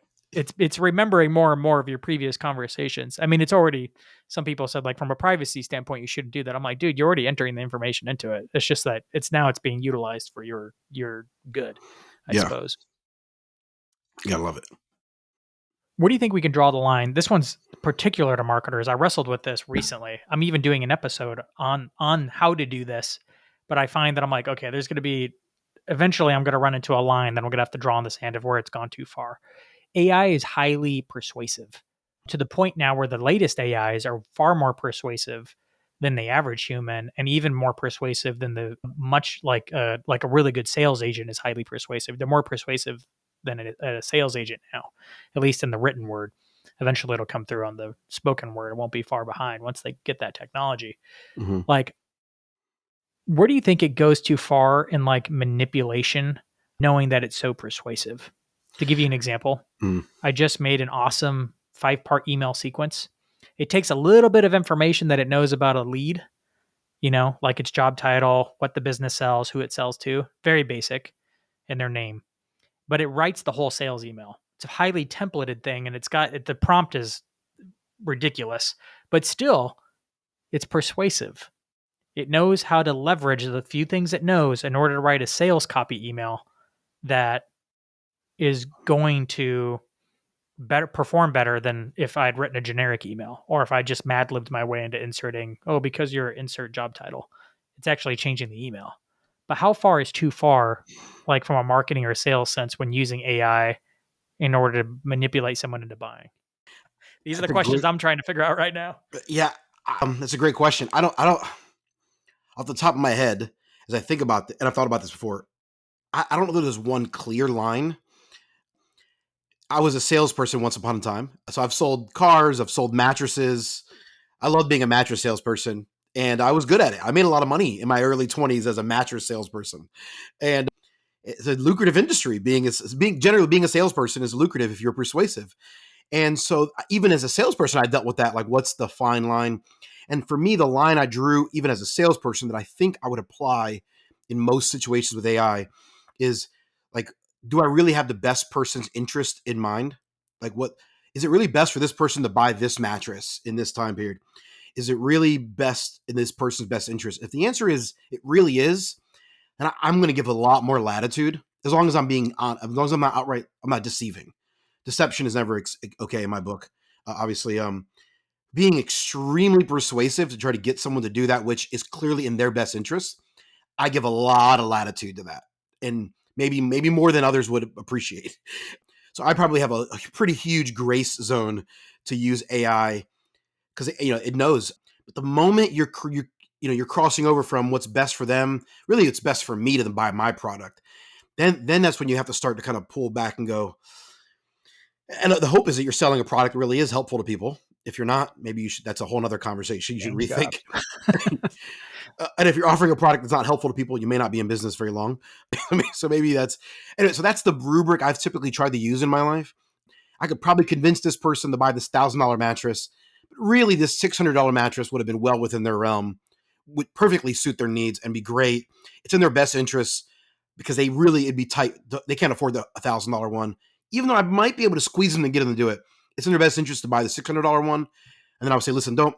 it's remembering more and more of your previous conversations. I mean, it's already, some people said like from a privacy standpoint, you shouldn't do that. I'm like, dude, you're already entering the information into it. It's just that it's being utilized for your good, I suppose. Yeah, I love it. Where do you think we can draw the line? This one's particular to marketers. I wrestled with this recently. I'm even doing an episode on how to do this, but I find that I'm like, okay, there's going to be, eventually I'm going to run into a line that I'm going to have to draw in the sand of where it's gone too far. AI is highly persuasive, to the point now where the latest AIs are far more persuasive than the average human, and even more persuasive than the much like a really good sales agent is highly persuasive. They're more persuasive than a sales agent now, at least in the written word. Eventually it'll come through on the spoken word. It won't be far behind once they get that technology. Mm-hmm. Like, where do you think it goes too far in like manipulation, knowing that it's so persuasive? To give you an example, I just made an awesome 5-part email sequence. It takes a little bit of information that it knows about a lead, like its job title, what the business sells, who it sells to, very basic, and their name. But it writes the whole sales email. It's a highly templated thing, and the prompt is ridiculous, but still, it's persuasive. It knows how to leverage the few things it knows in order to write a sales copy email that is going to perform better than if I'd written a generic email, or if I just mad libbed my way into inserting, because you're insert job title. It's actually changing the email. But how far is too far, like from a marketing or sales sense, when using AI in order to manipulate someone into buying? These are the questions I'm trying to figure out right now. Yeah, that's a great question. I don't, off the top of my head, as I think about it, and I've thought about this before, I don't know that there's one clear line. I was a salesperson once upon a time. So I've sold cars, I've sold mattresses. I love being a mattress salesperson, and I was good at it. I made a lot of money in my early 20s as a mattress salesperson. And it's a lucrative industry. Being a salesperson is lucrative if you're persuasive. And so even as a salesperson, I dealt with that. Like, what's the fine line? And for me, the line I drew, even as a salesperson, that I think I would apply in most situations with AI is like, do I really have the best person's interest in mind? Like, what is it really best for this person to buy this mattress in this time period? Is it really best in this person's best interest? If the answer is it really is, then I'm going to give a lot more latitude as long as I'm being on, as long as I'm not outright, I'm not deceiving. Deception is never okay in my book. Obviously, being extremely persuasive to try to get someone to do that, which is clearly in their best interest, I give a lot of latitude to that, and maybe more than others would appreciate. So I probably have a pretty huge grace zone to use AI because it knows. But the moment you're crossing over from what's best for them, really it's best for me to buy my product. Then that's when you have to start to kind of pull back and go. And the hope is that you're selling a product that really is helpful to people. If you're not, maybe you should. That's a whole other conversation. You should rethink. And if you're offering a product that's not helpful to people, you may not be in business very long. So maybe that's anyway. So that's the rubric I've typically tried to use in my life. I could probably convince this person to buy this $1,000 mattress, but really this $600 mattress would have been well within their realm, would perfectly suit their needs and be great. It's in their best interests because it'd be tight. They can't afford the $1,000 one, even though I might be able to squeeze them and get them to do it. It's in their best interest to buy the $600 one. And then I would say, listen, don't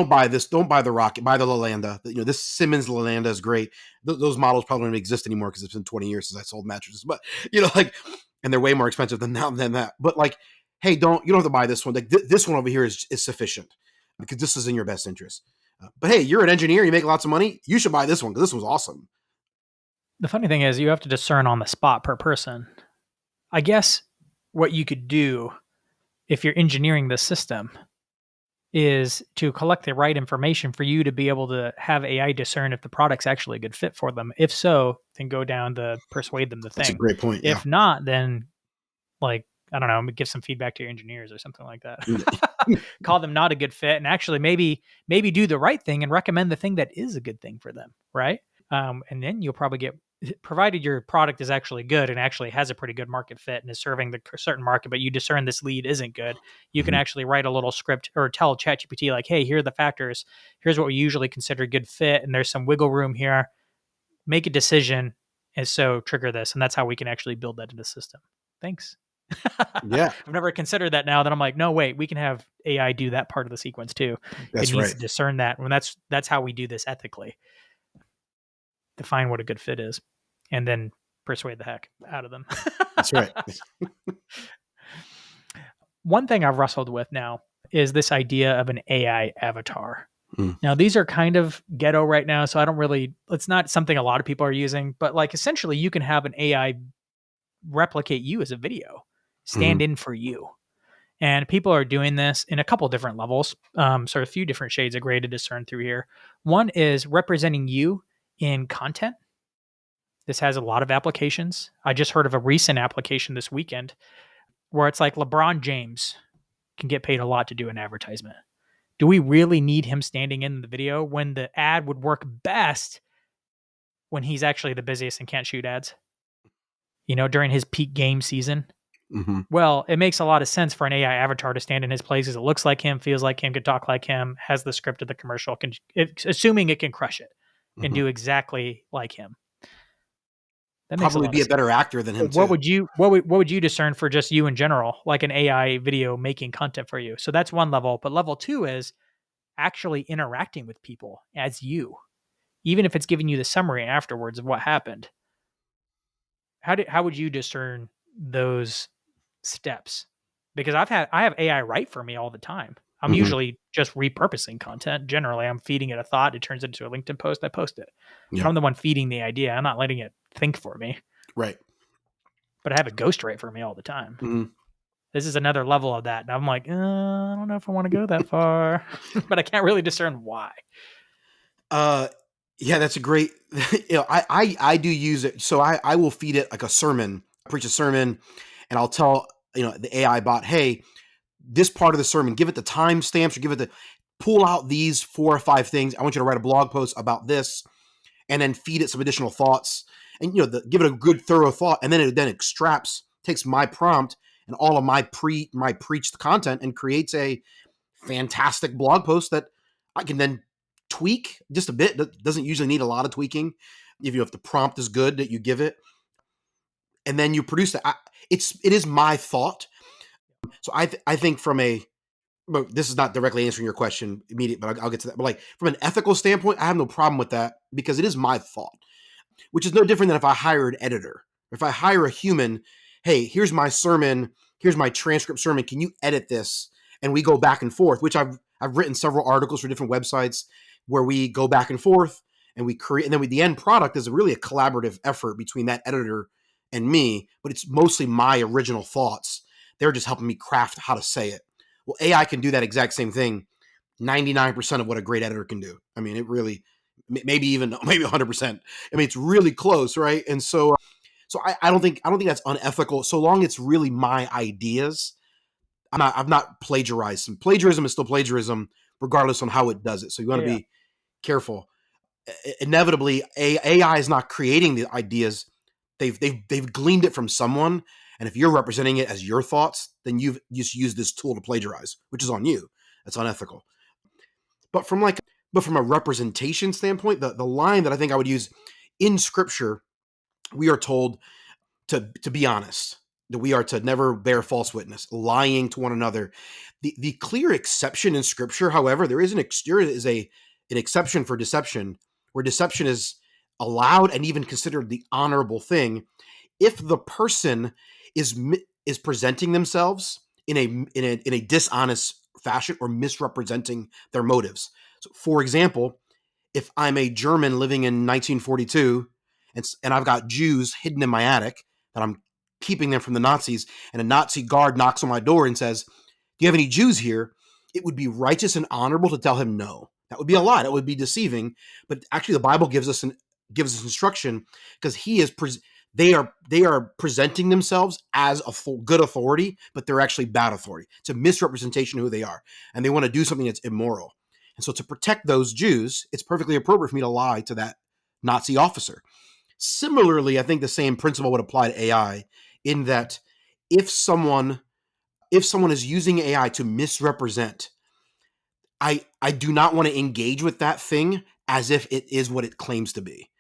buy this. Don't buy the Rocket. Buy the Lalanda. This Simmons Lalanda is great. Those models probably don't exist anymore because it's been 20 years since I sold mattresses. But and they're way more expensive than that. But hey, you don't have to buy this one. This one over here is sufficient because this is in your best interest. But hey, you're an engineer. You make lots of money. You should buy this one because this one's awesome. The funny thing is, you have to discern on the spot per person. I guess what you could do if you're engineering the system is to collect the right information for you to be able to have AI discern if the product's actually a good fit for them. If so, then go down the persuade them the thing. That's a great point. If not, then I don't know, give some feedback to your engineers or something like that. Call them not a good fit, and actually maybe do the right thing and recommend the thing that is a good thing for them, right? And then you'll probably get, provided your product is actually good and actually has a pretty good market fit and is serving the certain market, but you discern this lead isn't good, you can actually write a little script or tell ChatGPT hey, here are the factors. Here's what we usually consider a good fit, and there's some wiggle room here. Make a decision, and so trigger this, and that's how we can actually build that into the system. Thanks. Yeah. I've never considered that now that I'm no, wait, we can have AI do that part of the sequence too. That's it needs right. to discern that. When that's how we do this ethically. Define what a good fit is, and then persuade the heck out of them. That's right. One thing I've wrestled with now is this idea of an AI avatar. Mm. Now, these are kind of ghetto right now, so it's not something a lot of people are using, but essentially you can have an AI replicate you as a video, stand in for you. And people are doing this in a couple different levels. So a few different shades of gray to discern through here. One is representing you in content. This has a lot of applications. I just heard of a recent application this weekend where it's LeBron James can get paid a lot to do an advertisement. Do we really need him standing in the video when the ad would work best when he's actually the busiest and can't shoot ads? During his peak game season. Mm-hmm. Well, it makes a lot of sense for an AI avatar to stand in his place because it looks like him, feels like him, can talk like him, has the script of the commercial, assuming it can crush it and do exactly like him. That makes probably be a better actor than him. What would you discern for just you in general, like an AI video making content for you? So that's one level. But level two is actually interacting with people as you, even if it's giving you the summary afterwards of what happened. How would you discern those steps? Because I have AI write for me all the time. I'm usually just repurposing content. Generally, I'm feeding it a thought. It turns into a LinkedIn post. I post it. Yeah. I'm the one feeding the idea. I'm not letting it think for me. Right. But I have it ghostwrite for me all the time. Mm-hmm. This is another level of that. And I'm I don't know if I want to go that far, but I can't really discern why. Yeah, that's a great, I do use it. So I will feed it like a sermon, preach a sermon, and I'll tell, the AI bot, hey, this part of the sermon, give it the timestamps or pull out these 4 or 5 things. I want you to write a blog post about this, and then feed it some additional thoughts and, give it a good thorough thought. And then it extracts, takes my prompt and all of my preached content and creates a fantastic blog post that I can then tweak just a bit. That doesn't usually need a lot of tweaking. If the prompt is good that you give it, and then you produce that. It is my thought. So I think this is not directly answering your question immediately, but I'll get to that. But from an ethical standpoint, I have no problem with that because it is my thought. which is no different than if I hire an editor. If I hire a human, hey, here's my sermon, here's my transcript sermon, can you edit this? And we go back and forth, which I've written several articles for different websites where we go back and forth and we create, and then the end product is really a collaborative effort between that editor and me, but it's mostly my original thoughts. They're just helping me craft how to say it. Well, AI can do that exact same thing 99% of what a great editor can do. I mean, it really, maybe 100%. I mean, it's really close, right? And so I don't think that's unethical so long it's really my ideas. I've not plagiarized. And plagiarism is still plagiarism, regardless on how it does it. So you want to be careful. Inevitably, AI is not creating the ideas. They've gleaned it from someone, and if you're representing it as your thoughts, then you've just used this tool to plagiarize, which is on you. That's unethical. But from a representation standpoint, the line that I think I would use in Scripture, we are told to be honest, that we are to never bear false witness, lying to one another. The clear exception in Scripture, however, there is an exception for deception, where deception is allowed and even considered the honorable thing if the person is presenting themselves in a dishonest fashion or misrepresenting their motives. So, for example, if I'm a German living in 1942 and I've got Jews hidden in my attic that I'm keeping them from the Nazis, and a Nazi guard knocks on my door and says, "Do you have any Jews here?" It would be righteous and honorable to tell him no. That would be a lie. That would be deceiving. But actually, the Bible gives us instruction, because they are presenting themselves as a good authority, but they're actually bad authority. It's a misrepresentation of who they are, and they want to do something that's immoral. And so, to protect those Jews, it's perfectly appropriate for me to lie to that Nazi officer. Similarly, I think the same principle would apply to AI, in that if someone is using AI to misrepresent, I do not want to engage with that thing as if it is what it claims to be.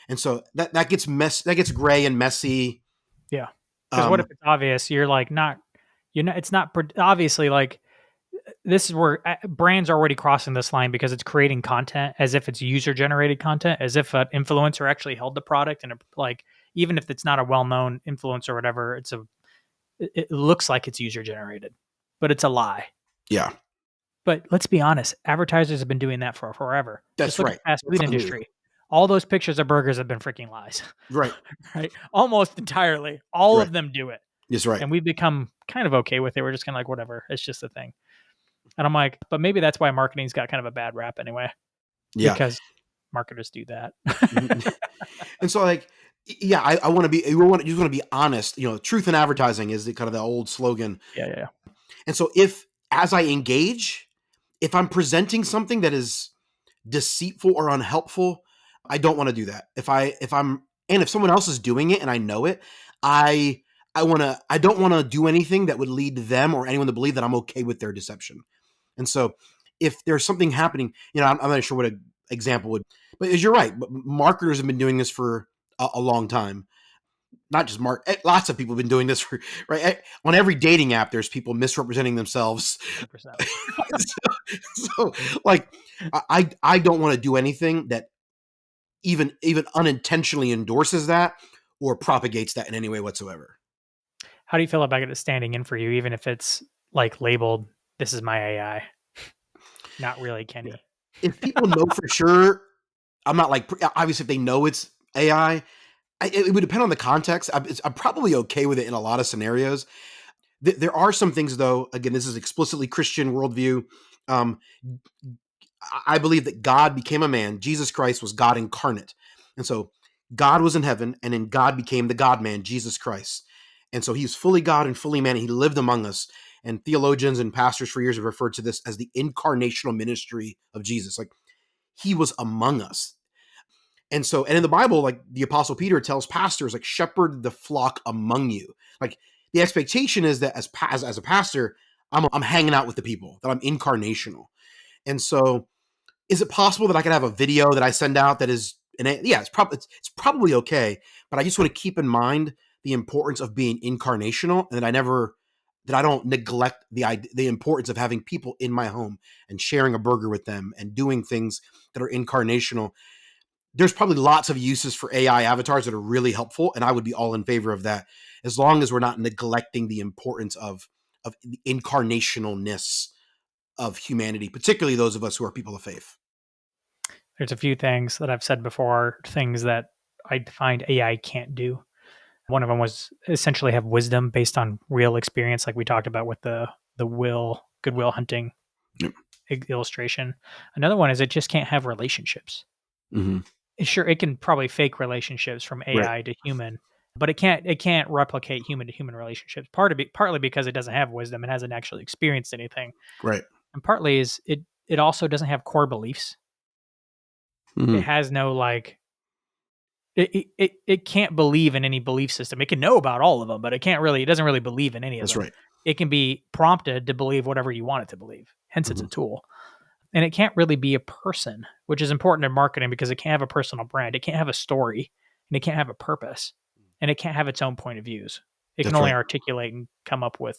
And so that gets gray and messy. Yeah. Because what if it's obvious? You're like, it's not obviously, like, this is where brands are already crossing this line, because it's creating content as if it's user generated content, as if an influencer actually held the product. And like, even if it's not a well-known influencer or whatever, it looks like it's user generated, but it's a lie. Yeah. But let's be honest, advertisers have been doing that for forever. That's Just look right. at the fast food industry. All those pictures of burgers have been freaking lies. Right. Right. Almost entirely. All of them do it. That's right. And we've become kind of okay with it. We're just kind of like, whatever. It's just a thing. And I'm like, but maybe that's why marketing's got kind of a bad rap anyway. Yeah. Because marketers do that. And so, like, yeah, I want to be, you want to be honest. Truth in advertising is the old slogan. Yeah. And so as I engage, if I'm presenting something that is deceitful or unhelpful, I don't want to do that. If someone else is doing it and I know it, I don't want to do anything that would lead them or anyone to believe that I'm okay with their deception. And so if there's something happening, I'm not sure what an example would, but you're right. But marketers have been doing this for a long time. Not just lots of people have been doing this for, right? On every dating app, there's people misrepresenting themselves. 100%. so like, I don't want to do anything that even unintentionally endorses that or propagates that in any way whatsoever. How do you feel about it standing in for you, even if it's like labeled, "This is my AI"? Not really, Kenny. Yeah. If people know for sure, I'm not like, obviously if they know it's AI, it would depend on the context. I'm probably okay with it in a lot of scenarios. There are some things, though. Again, this is explicitly Christian worldview. I believe that God became a man. Jesus Christ was God incarnate. And so God was in heaven, and then God became the God-man, Jesus Christ. And so he's fully God and fully man, and he lived among us. And theologians and pastors for years have referred to this as the incarnational ministry of Jesus. Like, he was among us. And in the Bible, like, the Apostle Peter tells pastors, like, shepherd the flock among you. Like, the expectation is that as a pastor, I'm hanging out with the people, that I'm incarnational. And so, is it possible that I could have a video that I send out that is, it's probably okay, but I just want to keep in mind the importance of being incarnational, and that I don't neglect the importance of having people in my home and sharing a burger with them and doing things that are incarnational. there's probably lots of uses for AI avatars that are really helpful, and I would be all in favor of that, as long as we're not neglecting the importance of the incarnationalness of humanity, particularly those of us who are people of faith. There's a few things that I've said before, things that I find AI can't do. One of them was essentially have wisdom based on real experience, like we talked about with the Goodwill Hunting Yep. illustration. Another one is it just can't have relationships. Mm-hmm. Sure, it can probably fake relationships from Right. AI to human, but it can't replicate human to human relationships. Partly because it doesn't have wisdom and hasn't actually experienced anything, Right. and partly is it also doesn't have core beliefs. It Mm-hmm. has no like it can't believe in any belief system. It can know about all of them, but it doesn't really believe in any of That's them. right. It can be prompted to believe whatever you want it to believe. Hence, it's Mm-hmm. a tool. And it can't really be a person, which is important in marketing because it can't have a personal brand. It can't have a story, and it can't have a purpose, and it can't have its own point of views. It can That's only right. articulate and come up with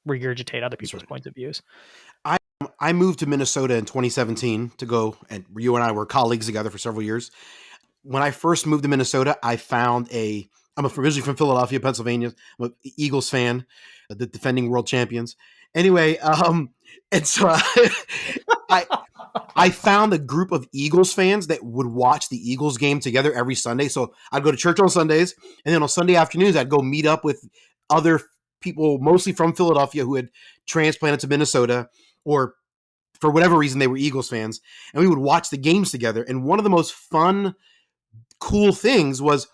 regurgitate other That's people's right. points of views. I I moved to Minnesota in 2017 to go, and you and I were colleagues together for several years. When I first moved to Minnesota, I'm originally from Philadelphia, Pennsylvania. I'm an Eagles fan, the defending world champions. Anyway, and so I I found a group of Eagles fans that would watch the Eagles game together every Sunday. So I'd go to church on Sundays, and then on Sunday afternoons, I'd go meet up with other people, mostly from Philadelphia, who had transplanted to Minnesota, or for whatever reason they were Eagles fans, and we would watch the games together. And one of the most fun, cool things was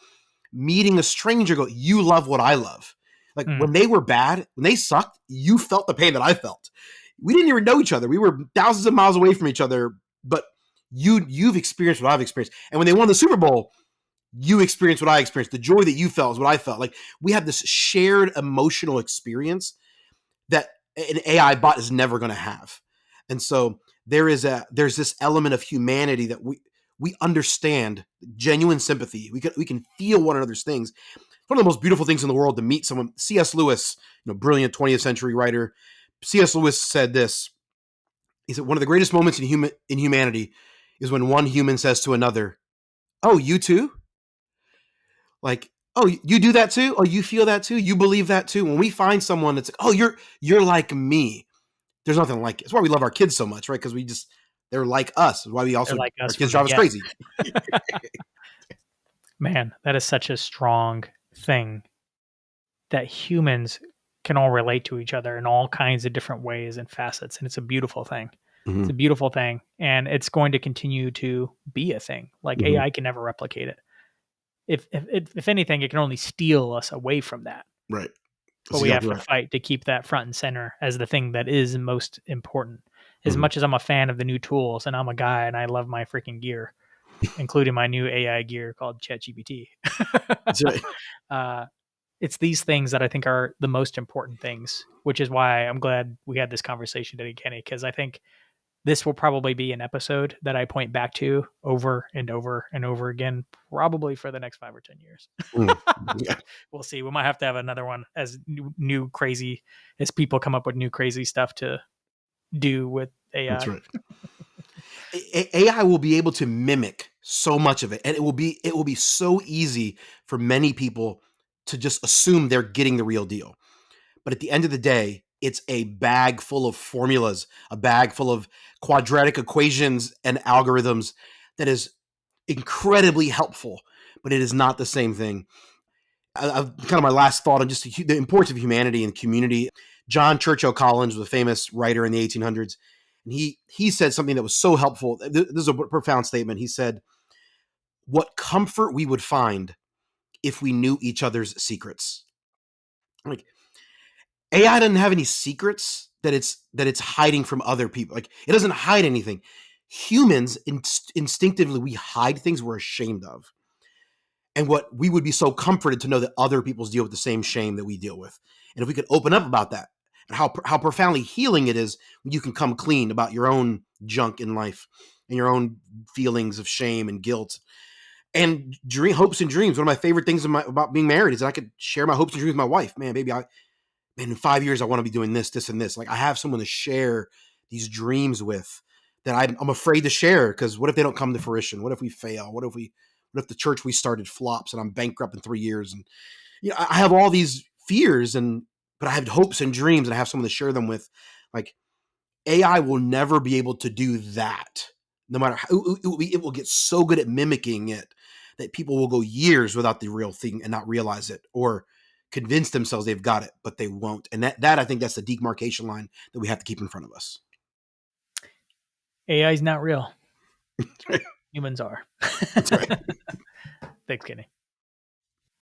meeting a stranger. Go, you love what I love. Like Mm, when they were bad, when they sucked, you felt the pain that I felt. We didn't even know each other. We were thousands of miles away from each other, but you've experienced what I've experienced. And when they won the Super Bowl, you experienced what I experienced. The joy that you felt is what I felt. Like we had this shared emotional experience that an AI bot is never going to have. And so there's this element of humanity that we understand, genuine sympathy. We can feel one another's things. One of the most beautiful things in the world to meet someone. C.S. Lewis, brilliant 20th century writer. C.S. Lewis said this. He said one of the greatest moments in humanity is when one human says to another, "Oh, you too?" Like, "Oh, you do that too? Oh, you feel that too? You believe that too?" When we find someone that's like, "Oh, you're like me." There's nothing like it. It's why we love our kids so much, right? Because they're like us. It's why they're like our us kids from the drive us get. crazy. Man, that is such a strong thing that humans can all relate to each other in all kinds of different ways and facets, and it's a beautiful thing. It's Mm-hmm. a beautiful thing, and it's going to continue to be a thing. Like Mm-hmm. AI can never replicate it. If anything, it can only steal us away from that. Right. But That's we have exactly to right. fight to keep that front and center as the thing that is most important. As Mm-hmm. much as I'm a fan of the new tools, and I'm a guy and I love my freaking gear, including my new AI gear called ChatGPT. That's right. uh, it's these things that I think are the most important things, which is why I'm glad we had this conversation today, Kenny, because I think this will probably be an episode that I point back to over and over and over again, probably for the next 5 or 10 years. Mm. Yeah, We'll see. We might have to have another one as new crazy, as people come up with new crazy stuff to do with that's AI. right. AI will be able to mimic so much of it, and it will be so easy for many people to just assume they're getting the real deal. But at the end of the day, it's a bag full of formulas, a bag full of quadratic equations and algorithms that is incredibly helpful, but it is not the same thing. Kind of my last thought on just the importance of humanity and community. John Churchill Collins was a famous writer in the 1800s, and he said something that was so helpful. This is a profound statement. He said, "What comfort we would find if we knew each other's secrets." Like AI doesn't have any secrets that it's hiding from other people. Like it doesn't hide anything. Humans instinctively we hide things we're ashamed of. And what we would be so comforted to know that other people's deal with the same shame that we deal with. And if we could open up about that and how profoundly healing it is when you can come clean about your own junk in life and your own feelings of shame and guilt and hopes and dreams. One of my favorite things about being married is that I could share my hopes and dreams with my wife. Man, baby, in 5 years, I want to be doing this, this, and this. Like I have someone to share these dreams with that I'm afraid to share, because what if they don't come to fruition? What if we fail? What if the church we started flops and I'm bankrupt in 3 years? And I have all these fears, but I have hopes and dreams, and I have someone to share them with. Like, AI will never be able to do that. No matter how, it will get so good at mimicking it that people will go years without the real thing and not realize it, or convince themselves they've got it, but they won't. And that I think that's the demarcation line that we have to keep in front of us. AI is not real. Humans are. That's right. Thanks, Kenny.